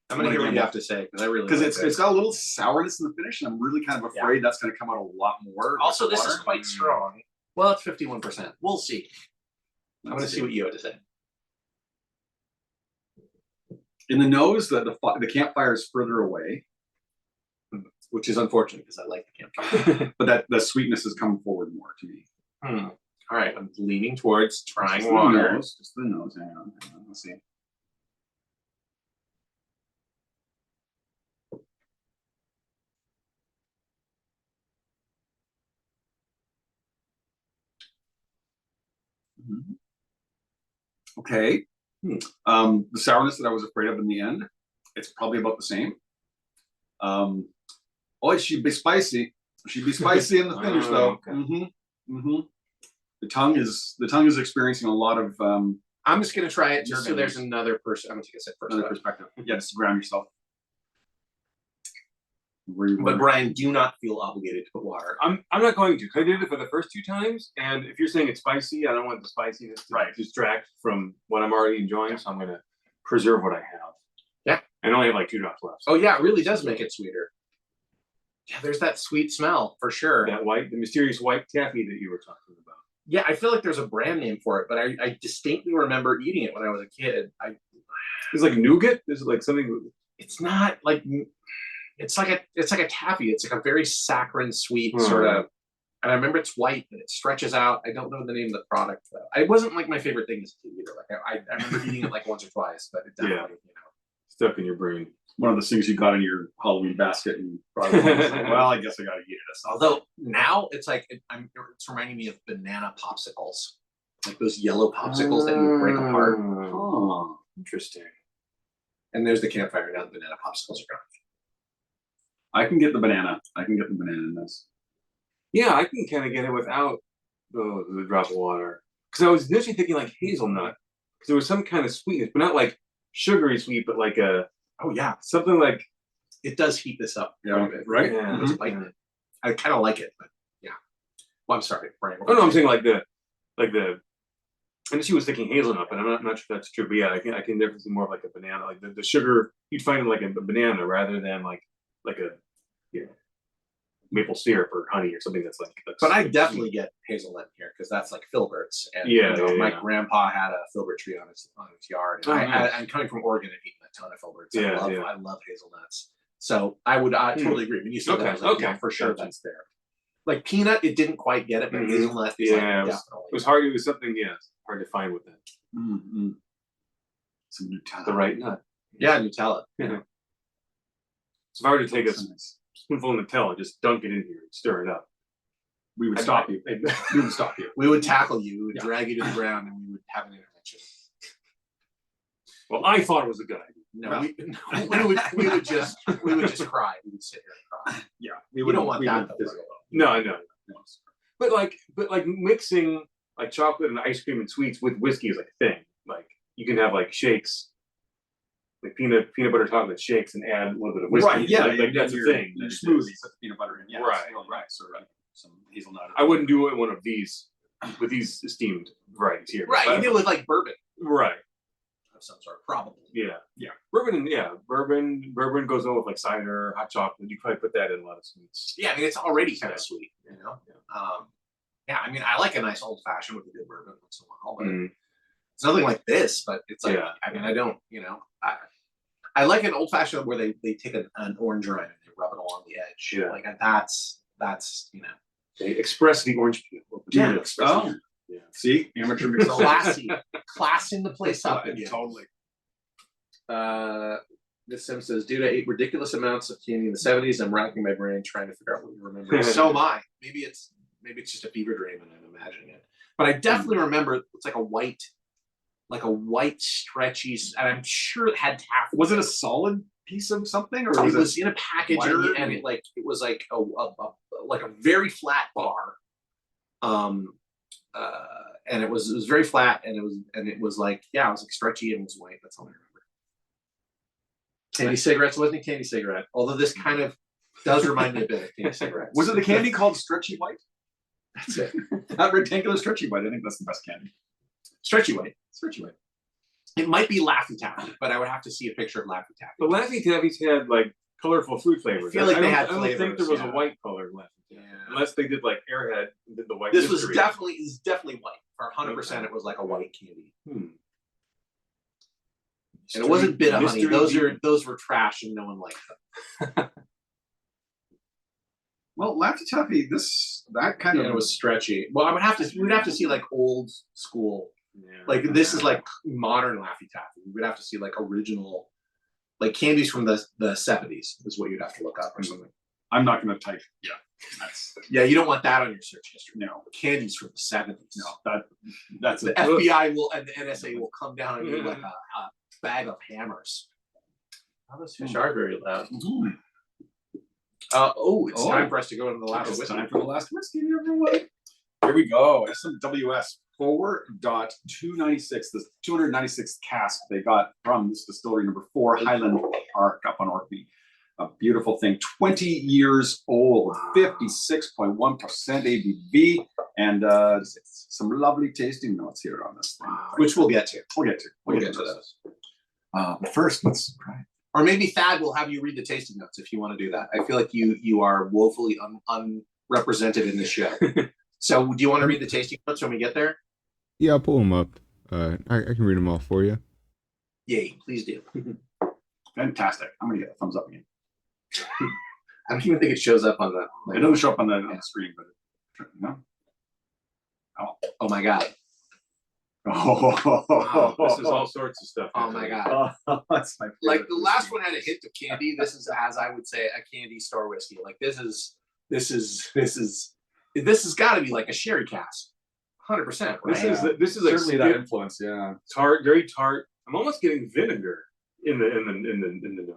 I'm going to hear what you have to say because I really because like it's got a little sourness in the finish, and I'm really kind of afraid that's gonna come out a lot more. Also, with the this is water. quite strong. Well, it's 51%. We'll see. I'm going to see what you have to say. In the nose, the campfire is further away, Which is unfortunate because I like the campfire. but the sweetness has come forward more to me. All right, I'm leaning towards trying Just the water. nose, just the nose. Hang on. Let's see. Okay. The sourness that I was afraid of in the end, it's probably about the same. Oh, she'd be spicy. She'd be spicy in the finish, though. Okay. The tongue is experiencing a lot of I'm just going to try it just so Turbines. there's another person. I'm going to take a sip first. another perspective. Yeah, just ground yourself. Where you But were. Brian, do not feel obligated to put water. I'm not going to. 'Cause I did it for the first 2 times, and if you're saying it's spicy, I don't want the spiciness to distract from what I'm already enjoying. So I'm going to preserve what I have. Yeah. And I only have like 2 drops left. Oh yeah, it really does make it sweeter. Yeah, there's that sweet smell for sure. The mysterious white taffy that you were talking about. Yeah, I feel like there's a brand name for it, but I distinctly remember eating it when I was a kid. It's like nougat. Is it like something? It's not like it's like a taffy. It's like a very saccharine sweet sort of. And I remember it's white and it stretches out. I don't know the name of the product though. It wasn't like my favorite thing as a kid either. Like I remember eating it like once or twice, but it definitely Stuck in your brain. One of those things you got in your Halloween basket and probably was like, well, I guess I got to eat it. Although now it's like it's reminding me of banana popsicles, like those yellow popsicles that you break apart. Oh, Interesting. And there's the campfire now. The banana popsicles are gone. I can get the banana. In this. Yeah, I can kind of get it without the drop of water. Because I was initially thinking like hazelnut, because there was some kind of sweetness, but not like sugary sweet, but like something like It does heat this up. Yeah, quite a bit. right? Yeah. It's biting it. I kind of like it, but yeah. Well, I'm sorry, Brian. Oh no, I'm saying like the. And she was thinking hazelnut, but I'm not sure that's true. But yeah, I can definitely see more of like a banana, like the sugar you'd find in like a banana rather than like a maple syrup or honey or something that's like. But I definitely get hazelnut here because that's like filberts, and my grandpa had a filbert tree on his yard. And I'm coming from Oregon and eating a ton of filberts. I love hazelnuts. So I would totally agree. When you said that, I was like, yeah, for sure, that's there. Like peanut, it didn't quite get it, but hazelnut, it was hard. It was something, hard to find with it. Some Nutella. The right nut. Yeah, Nutella. Yeah. So if I were to take a spoonful of Nutella, just dunk it in here, and stir it up. We would stop you. We would stop you. We would tackle you. We would drag you to the ground, and we would have an intervention. Well, I thought it was a good idea. No, we would just cry. We would sit here and cry. Yeah, we don't want that. No. But like mixing like chocolate and ice cream and sweets with whiskey is like a thing. Like you can have like shakes, like peanut butter chocolate shakes, and add a little bit of whiskey. Right? Yeah, like that's a thing. Your smoothies with peanut butter in. Yeah, right. So some hazelnut. I wouldn't do it in one of these with these esteemed varieties here. Right, you do it with like bourbon. Right. Of some sort, probably. Yeah. Bourbon goes on with like cider, hot chocolate. You probably put that in a lot of sweets. Yeah, I mean it's already kind of sweet, you know. I mean I like a nice old fashioned with a good bourbon once in a while, but it's nothing like this. But it's like I mean I don't, I like an old fashioned where they take an orange rind and they rub it along the edge. Yeah. Like that's They express the orange peel. Yeah. Oh. Yeah. See, amateur mixologist. classing the place up again. Totally. This Sim says, dude, I ate ridiculous amounts of candy in the 70s. I'm racking my brain trying to figure out what you remember. So am I. Maybe it's just a fever dream and I'm imagining it. But I definitely remember it's like a white stretchy, and I'm sure it had taffy. Was it a solid piece of something, or it was in a package and it was like a very flat bar. And it was very flat, and it was like it was like stretchy and it was white. That's all I remember. Candy cigarettes wasn't a candy cigarette, although this kind of does remind me a bit of candy cigarettes. Was it the candy called Stretchy White? That's it. That rectangular stretchy white. I think that's the best candy. Stretchy white. Stretchy white. It might be Laffy Taffy, but I would have to see a picture of Laffy Taffy. But Laffy Taffies had like colorful fruit flavors. I feel like they had I don't think there flavors, was a yeah. white colored Laffy Taffy. Yeah. Unless they did like Airhead and did the white. This was mystery. definitely white. For 100%, Okay. it was like a white candy. And Mystery- it wasn't bit of honey. mystery Those were trash, and no one liked them. Well, Laffy Taffy, that kind And of it was stretchy. Well, we'd have to see like old school. Yeah. Like this is like modern Laffy Taffy. We'd have to see like original, like candies from the 70s is what you'd have to look up or something. I'm not going to type. Yeah, you don't want that on your search history. No, Candies from the 70s. no, that's The it. FBI will and the NSA will come down on you like a bag of hammers. Oh, those fish are very loud. Mhm. It's time for us to go into the last It's whiskey. time for the last whiskey, everyone. Here we go. SMWS 4.296, the 296th cask they got from this distillery number 4, Highland Park up on Orkney. A beautiful thing, 20 years old, 56.1% ABV, and some lovely tasting notes here on this thing. Which we'll get to. We'll get to. We'll get to those. But first, let's try. Or maybe Thad will have you read the tasting notes if you want to do that. I feel like you are woefully unrepresented in this show. So do you want to read the tasting notes when we get there? Yeah, I'll pull them up. I can read them all for you. Yay, please do. Fantastic. I'm going to get a thumbs up again. I don't even think it shows up on the. It doesn't show up on the screen, but no. Oh my god. Oh, This is all sorts of stuff. Oh my god. That's my Like favorite the last one had a hint of candy. This is, as I would say, a candy store whiskey. Like this has got to be like a sherry cask. 100%. Right? This is like certainly that influence. Yeah. tart, very tart. I'm almost getting vinegar in the nose.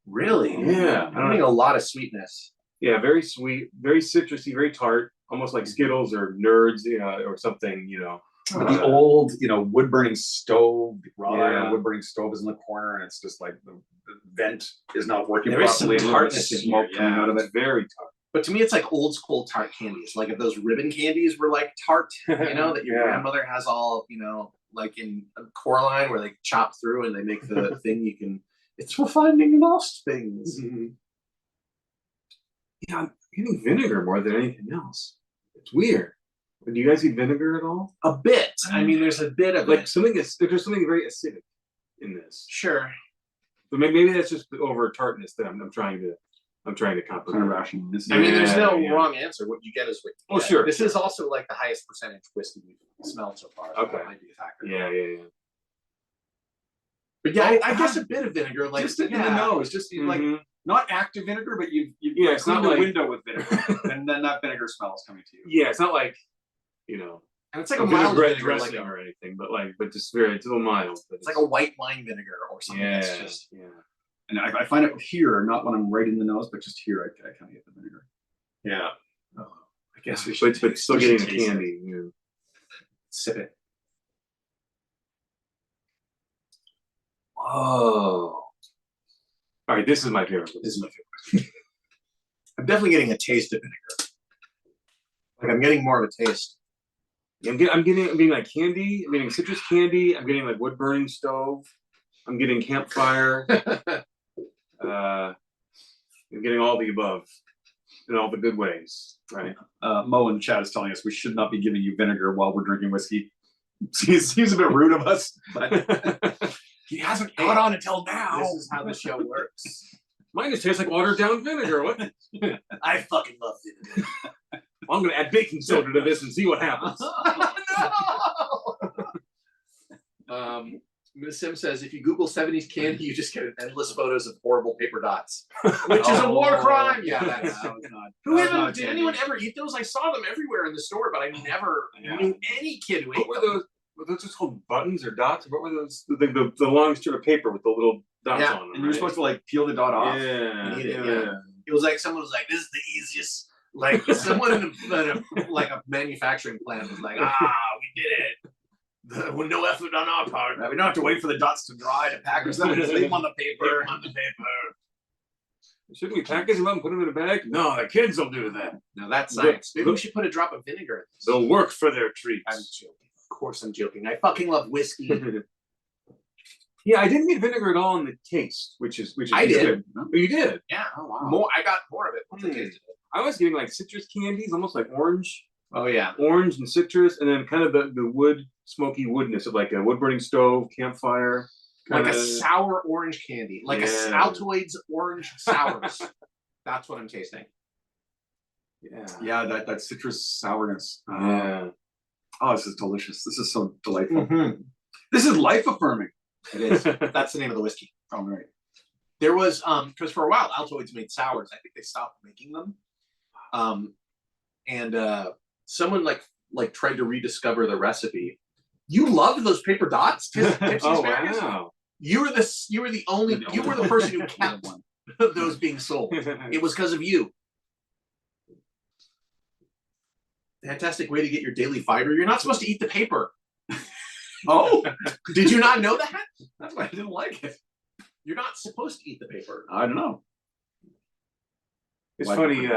Really? Yeah. I'm getting a lot of sweetness. Yeah, very sweet, very citrusy, very tart, almost like Skittles or Nerds, or something. The old, wood burning stove, the wrought iron Yeah. wood burning stove is in the corner, and it's just like the vent is not working There is some properly. tartness in Smoke here, coming out of it. It's very tart. But to me, it's like old school tart candies. Like if those ribbon candies were like tart, that your Yeah. grandmother has all, like in Coraline where they chop through and they make the thing you can. It's for finding lost things. Yeah, I'm getting vinegar more than anything else. It's weird. Do you guys eat vinegar at all? A bit. I mean, there's a bit of Like it. there's something very acidic in this. Sure. But maybe that's just the over tartness that I'm trying to Kind of compliment. rational. I mean, there's no Yeah. wrong answer. What you get is what you Oh, get. sure, This sure. is also like the highest percentage whiskey we've smelled so far. So Okay. that might be a factor. Yeah. But yeah, I guess a bit of vinegar, like Just in the nose, just like Mhm. not active vinegar, but you've Yeah, it's cleaned not the like- window with vinegar, and then that vinegar smell is coming to you. Yeah, it's not like And it's like a vinegar mild bread vinegar, like dressing a, or anything, but it's a little mild. But it's like a white wine vinegar or something. yeah, That's just yeah. And I find it here, not when I'm right in the nose, but just here, I kind of get the vinegar. Yeah. I guess we should. But still we should getting the taste it. candy. Yeah. Sip it. Oh. All right, this is my favorite. This is my favorite. I'm definitely getting a taste of vinegar. Like I'm getting more of a taste. I'm getting like candy. I'm getting citrus candy. I'm getting like wood burning stove. I'm getting campfire. I'm getting all the above in all the good ways, right? Mo in the chat is telling us we should not be giving you vinegar while we're drinking whiskey. Seems a bit rude of us, but he hasn't caught on until now. This is how the show works. Mine just tastes like watered down vinegar. What? I fucking love vinegar. I'm gonna add baking soda to this and see what happens. No! Ms. Sim says if you Google 70s candy, you just get endless photos of horrible paper dots, which is a war crime. Yeah, that's that was not. Who that was ever, not did candy. anyone ever eat those? I saw them everywhere in the store, but I never Yeah. knew any kid who ate What were them. those? Were those just called buttons or dots? What were those? The long strip of paper with the little dots Yeah, on them. And you're supposed to like peel the dot off. Yeah. Eat it, yeah. It was like someone was like, "This is the easiest." Like someone in a manufacturing plant was like, "We did it. With no effort on our part. We don't have to wait for the dots to dry to package them. We just leave them on the paper. Shouldn't we package them up and put them in a bag? No, the kids will do that. Now that's science. Maybe we should put a drop of vinegar in this. They'll work for their treats. I'm joking. Of course I'm joking. I fucking love whiskey. Yeah, I didn't get vinegar at all in the taste, which is I did. good. Oh, you did? Yeah. Oh wow. More. I got more of it. Once I tasted it. I was getting like citrus candies, almost like orange Oh yeah. and citrus, and then kind of the wood, smoky woodness of like a wood burning stove, campfire. Like a kinda- sour orange candy. Like a Yeah. Altoids orange sours. That's what I'm tasting. Yeah. Yeah, that citrus sourness. Yeah. Oh, this is delicious. This is so delightful. Mm-hmm. This is life-affirming. It is. That's the name of the whiskey. Oh, right. There was because for a while Altoids made sours. I think they stopped making them. And someone like tried to rediscover the recipe. You loved those paper dots, Tipsy Oh Asparagus? wow. You were the only you were the person who kept one. those being sold. It was because of you. Fantastic way to get your daily fiber. You're not supposed to eat the paper. Oh, Did you not know that? that's why I didn't like it. You're not supposed to eat the paper. I don't know. It's Like- funny.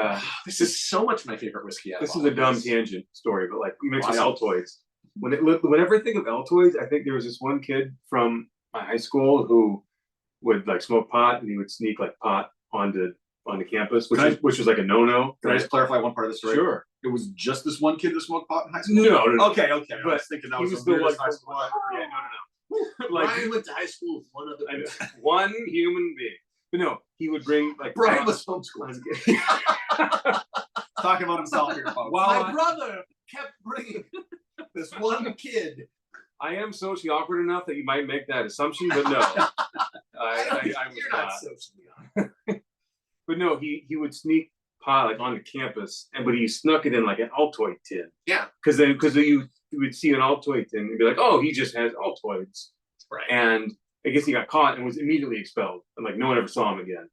This is so much my favorite whiskey. out of This is all a of dumb these. tangent story, but like you mentioned Wow. Altoids. Whenever I think of Altoids, I think there was this one kid from my high school who would like smoke pot, and he would sneak like pot onto campus, which was like a no-no. Can I just clarify one part of the story? Sure. It was just this one kid that smoked pot in high school? No. Okay. I But was thinking that he was was the the one weirdest high from school. one. Yeah, no. Like Brian went to high school with one other I know, person. one human being. But no, he would bring like Brian was homeschooled. Talking about himself here, folks. My brother kept bringing this one kid. I am socially awkward enough that you might make that assumption, but no, I was You're not. not socially awkward. But no, he would sneak pot like onto campus, but he snuck it in like an Altoid tin. Yeah. Because you would see an Altoid tin and be like, oh, he just has Altoids, Right. and I guess he got caught and was immediately expelled, and like no one ever saw him again.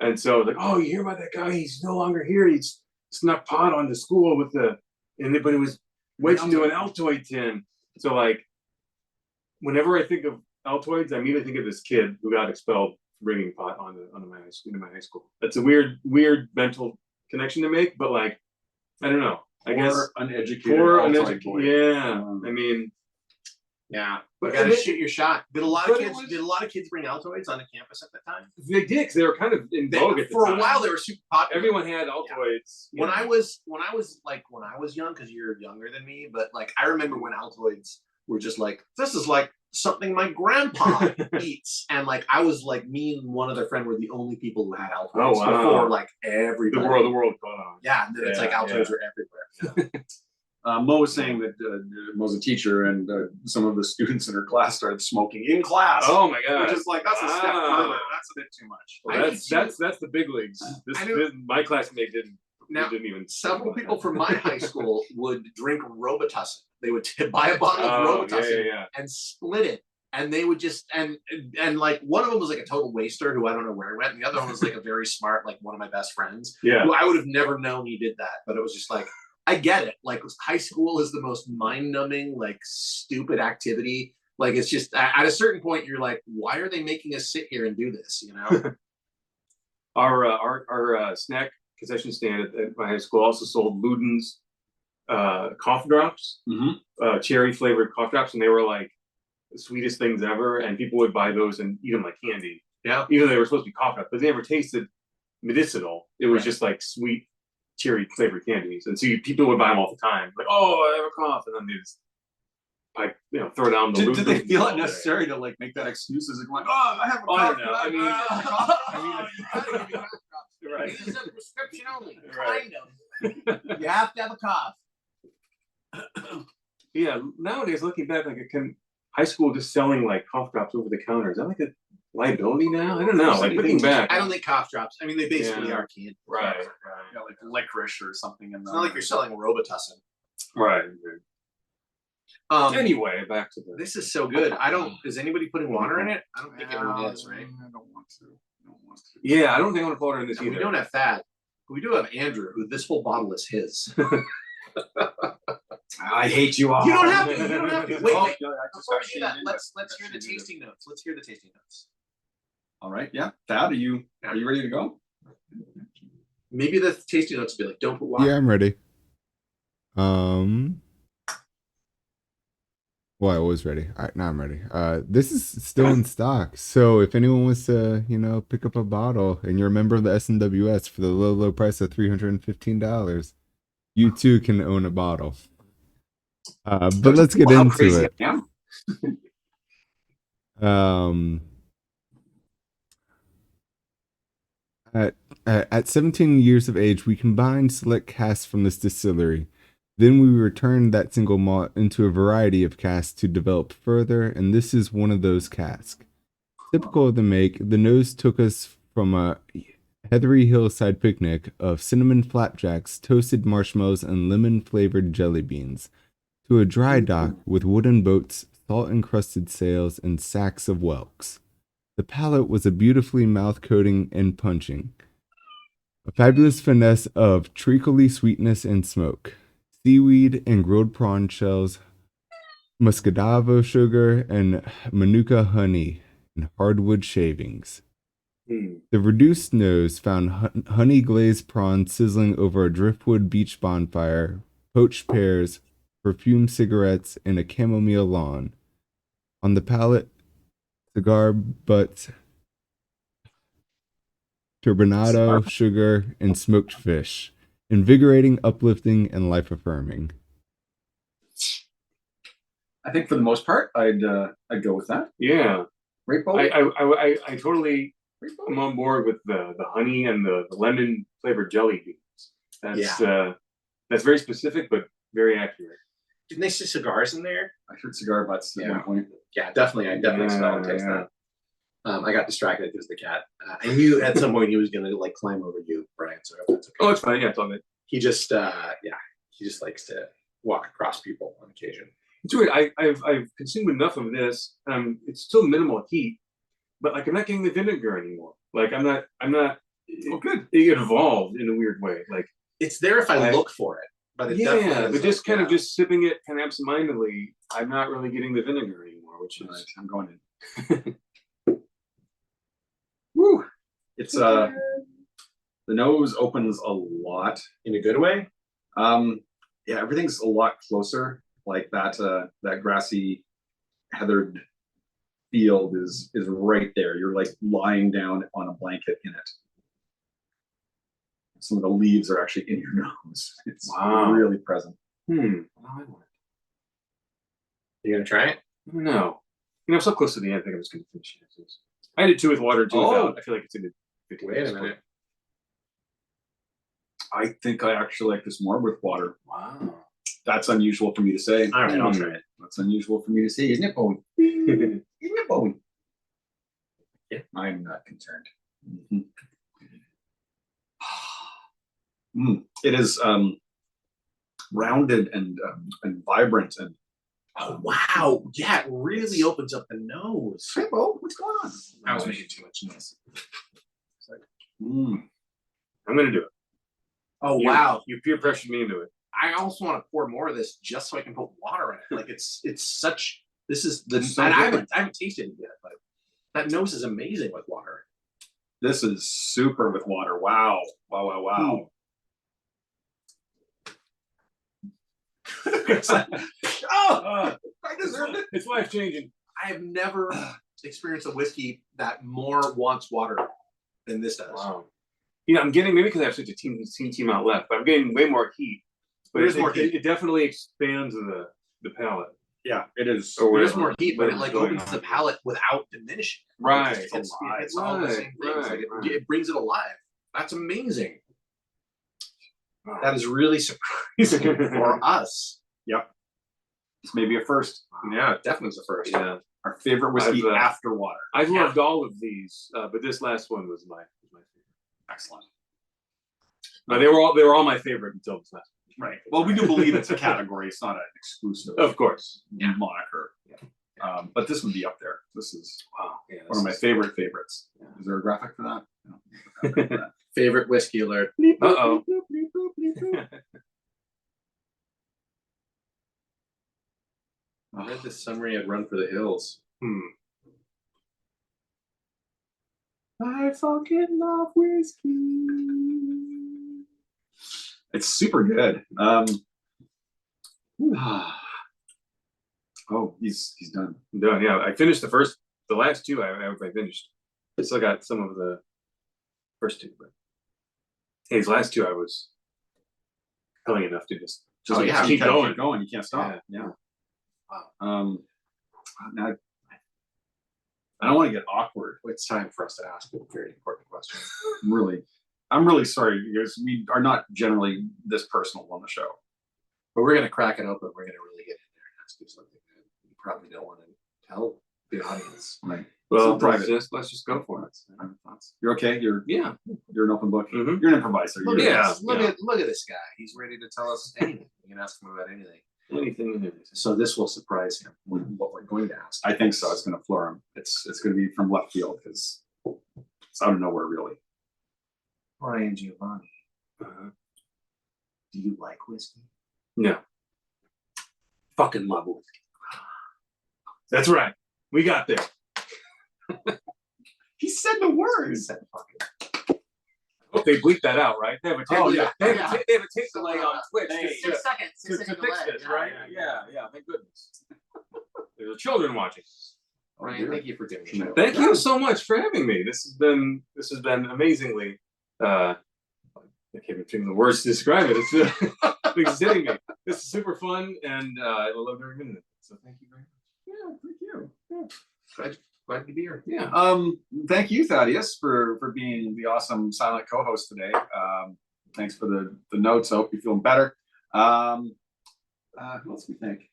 And so like, oh, you hear about that guy? He's no longer here. He's snuck pot onto school with but it was wedged into an Altoid tin. So like, whenever I think of Altoids, I immediately think of this kid who got expelled for bringing pot onto my high school. That's a weird mental connection to make, but like, I don't know. I guess uneducated for an Altoid boy. yeah. I mean, Yeah. but You gotta shoot your shot. Did a lot of but it kids was- did a lot of kids bring Altoids onto campus at the time? they did because they were kind of in vogue at the For time. a while they were super popular. Everyone had Altoids. when I was young, because you're younger than me, but like I remember when Altoids were just like, this is like something my grandpa eats, and like I was like, me and one other friend were the only people who had Altoids Oh, wow. before like the everybody. world caught on. Yeah, and then it's like Yeah, Altoids yeah. are everywhere. Mo was saying that Mo's a teacher, and some of the students in her class started smoking in class. Oh my god! Which is like, that's a step Wow. further. That's a bit too much. Well, I that's the big leagues. I knew- My classmate didn't. Now, didn't even. Several people from my high school would drink Robitussin. They would buy a bottle of Robitussin yeah. and split it, and they would just and like one of them was like a total waster who I don't know where he went, and the other one was like a very smart, like one of my best friends Yeah. who I would have never known he did that, but it was just like, I get it. Like high school is the most mind-numbing, like stupid activity. Like it's just at a certain point you're like, why are they making us sit here and do this? You know? Our snack concession stand at my high school also sold Luden's cough drops, cherry flavored cough drops, and they were like the sweetest things ever. And people would buy those and eat them like candy. Yeah. Even though they were supposed to be cough drops, but they never tasted medicinal. It was Right. just like sweet cherry flavored candies, and so people would buy them all the time. Like, oh, I have a cough, and then they just throw down the. Did they Ludens feel all it day. necessary to like make that excuse as like, oh, I have a Oh, I cough. don't know. I mean, You gotta give me cough drops. Right. This is a prescription only. Right. Kind of. You have to have a cough. Yeah, nowadays looking back, like high school just selling like cough drops over the counter, is that like a liability now? I don't know. Like looking back, I don't think cough drops. I mean, they basically Yeah. are candy. Right, Yeah, like licorice or something in It's not like you're selling Robitussin. right. Um, Anyway, back to the. This is so good. I don't. Is anybody putting water in it? I don't think everyone is, right? I don't want to. I don't want to. Yeah, I don't think I want to put water in this And either. we don't have Thad. But we do have Andrew, who this whole bottle is his. I hate you all. You don't have to. You don't have to. Wait, Oh, wait. yeah, I just Before got we do that, shamed let's into it. hear the tasting notes. Let's hear the tasting notes. All right. Yeah. Thad, are you ready to go? Maybe the tasting notes will be like, don't put water. Yeah, I'm ready. Well, I was ready. All right, now I'm ready. This is still in stock. So if anyone wants to, pick up a bottle and you're a member of the SMWS for the low price of $315, you too can own a bottle. But let's get How into crazy it. I am. At 17 years of age, we combined select casks from this distillery. Then we returned that single malt into a variety of casks to develop further, and this is one of those casks. Typical of the make, the nose took us from a heathery hillside picnic of cinnamon flapjacks, toasted marshmallows, and lemon-flavored jelly beans, to a dry dock with wooden boats, salt-encrusted sails, and sacks of whelks. The palate was a beautifully mouth-coating and punching. A fabulous finesse of treacly sweetness and smoke. Seaweed and grilled prawn shells, muscadavo sugar, and manuka honey, and hardwood shavings. The reduced nose found honey glazed prawns sizzling over a driftwood beach bonfire, poached pears, perfumed cigarettes, and a chamomile lawn. On the palate, cigar butts, turbinado, sugar, and smoked fish. Invigorating, uplifting, and life-affirming. I think for the most part, I'd go with that. Yeah. Right, Bo? I totally am on board with the honey and the lemon flavored jelly beans. That's very specific but very accurate. Didn't they say cigars in there? I heard cigar butts at one point. Yeah, definitely. I definitely smell and taste that. I got distracted because the cat. I knew at some point he was gonna like climb over you, Brian. So that's okay. Oh, it's fine. Yeah, it's all good. He just he just likes to walk across people on occasion. It's weird. I've consumed enough of this. It's still minimal heat, but like I'm not getting the vinegar anymore. Like I'm not. Oh, good. It evolved in a weird way. Like it's there if I look for it, but it definitely but just kind of just sipping it kind of absentmindedly, I'm not really getting the vinegar anymore, which is I'm going in. Woo! It's the nose opens a lot in a good way. Yeah, everything's a lot closer. Like that grassy, heathered field is right there. You're like lying down on a blanket in it. Some of the leaves are actually in your nose. It's really present. You gonna try it? No. I'm so close to the end. I think I'm just gonna finish it. I did two with water too. I feel like it's in the 15 Wait a minute. I think I actually like this more with water. Wow. That's unusual for me to say. All right, I'll try it. That's unusual for me to say, isn't it, Bowie? Isn't it, Bowie? Yeah, I'm not concerned. It is rounded and vibrant and. Oh wow! Yeah, it really opens up the nose. Hey, Bo, what's going on? I was making too much noise. It's like, I'm gonna do it. Oh wow! You peer pressured me into it. I also want to pour more of this just so I can put water in it. Like it's such. This is the. So and I haven't tasted it yet, but that nose is amazing with water. This is super with water. Wow! Wow! I deserved it. It's life changing. I have never experienced a whiskey that more wants water than this does. Wow. I'm getting, maybe because I have such a team out left, but I'm getting way more heat. But it definitely expands the palate. Yeah, it is. There's more heat, but it like opens the palate without diminishing. Right. It's all the same things. Like it brings it alive. That's amazing. Wow. That is really surprising for us. Yep. It's maybe a first. Yeah, it definitely is a first. Yeah. Our favorite whiskey after water. I've loved all of these, but this last one was my favorite. Excellent. But they were all my favorite until this last one. Right. Well, we do believe it's a category. It's not an exclusive. Of course. Moniker. Yeah. But this would be up there. This is one of my favorites. Yeah. Is there a graphic for that? No. Favorite whiskey alert. Uh-oh. I read this summary at Run for the Hills. I fucking love whiskey. It's super good. Oh, he's done. I'm done. Yeah, I finished the last two. I finished. I still got some of the first two, but these last two I was telling enough to just keep going. Keep going. You can't stop. Yeah. Wow. Now, I don't want to get awkward. It's time for us to ask a very important question. I'm really sorry because we are not generally this personal on the show. But we're gonna crack it open. We're gonna really get in there and ask you something that you probably don't want to tell the audience. Right. Well, let's just go for it. You're okay. You're an open book. Mm-hmm. You're an improviser. Look at this guy. He's ready to tell us anything. You can ask him about anything. Anything. So this will surprise him with what we're going to ask. I think so. It's going to floor him. It's going to be from left field because it's out of nowhere, really. Brian Giovanni, do you like whiskey? No. Fucking love whiskey. That's right. We got there. He said the words. I hope they bleep that out, right? They have a tape. Oh, yeah. They have a tape delay on Twitch. Hey, 6 seconds. To fix this, right? Yeah. Thank goodness. There's children watching. Ryan, thank you for doing the show. Thank you so much for having me. This has been amazingly. I can't even think of the words to describe it. It's hitting me. This is super fun, and I love every minute of it. So thank you very much. Yeah, thank you. Yeah. Glad to be here. Yeah. Thank you, Thaddeus, for being the awesome silent co-host today. Thanks for the notes. I hope you're feeling better. Who else do we thank?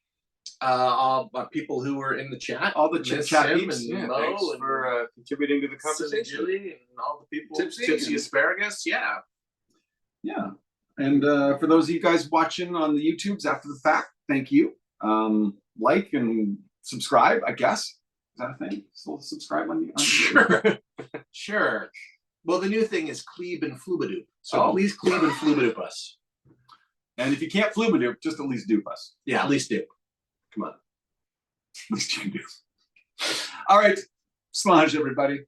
All people who were in the chat, all the chat peeps, and Mo, thanks and for contributing to the conversation. Julie and all the people. Tipsy Asparagus, yeah. And for those of you guys watching on the YouTubes after the fact, thank you. Like and subscribe, I guess. Is that a thing? Still subscribe on Sure. Sure. Well, the new thing is Cleve and Flubadoop. So please Cleve and Flubadoop us. And if you can't Flubadoop, just at least dupe us. Yeah, at least dupe. Come on. At least you do. All right. Smudge, everybody.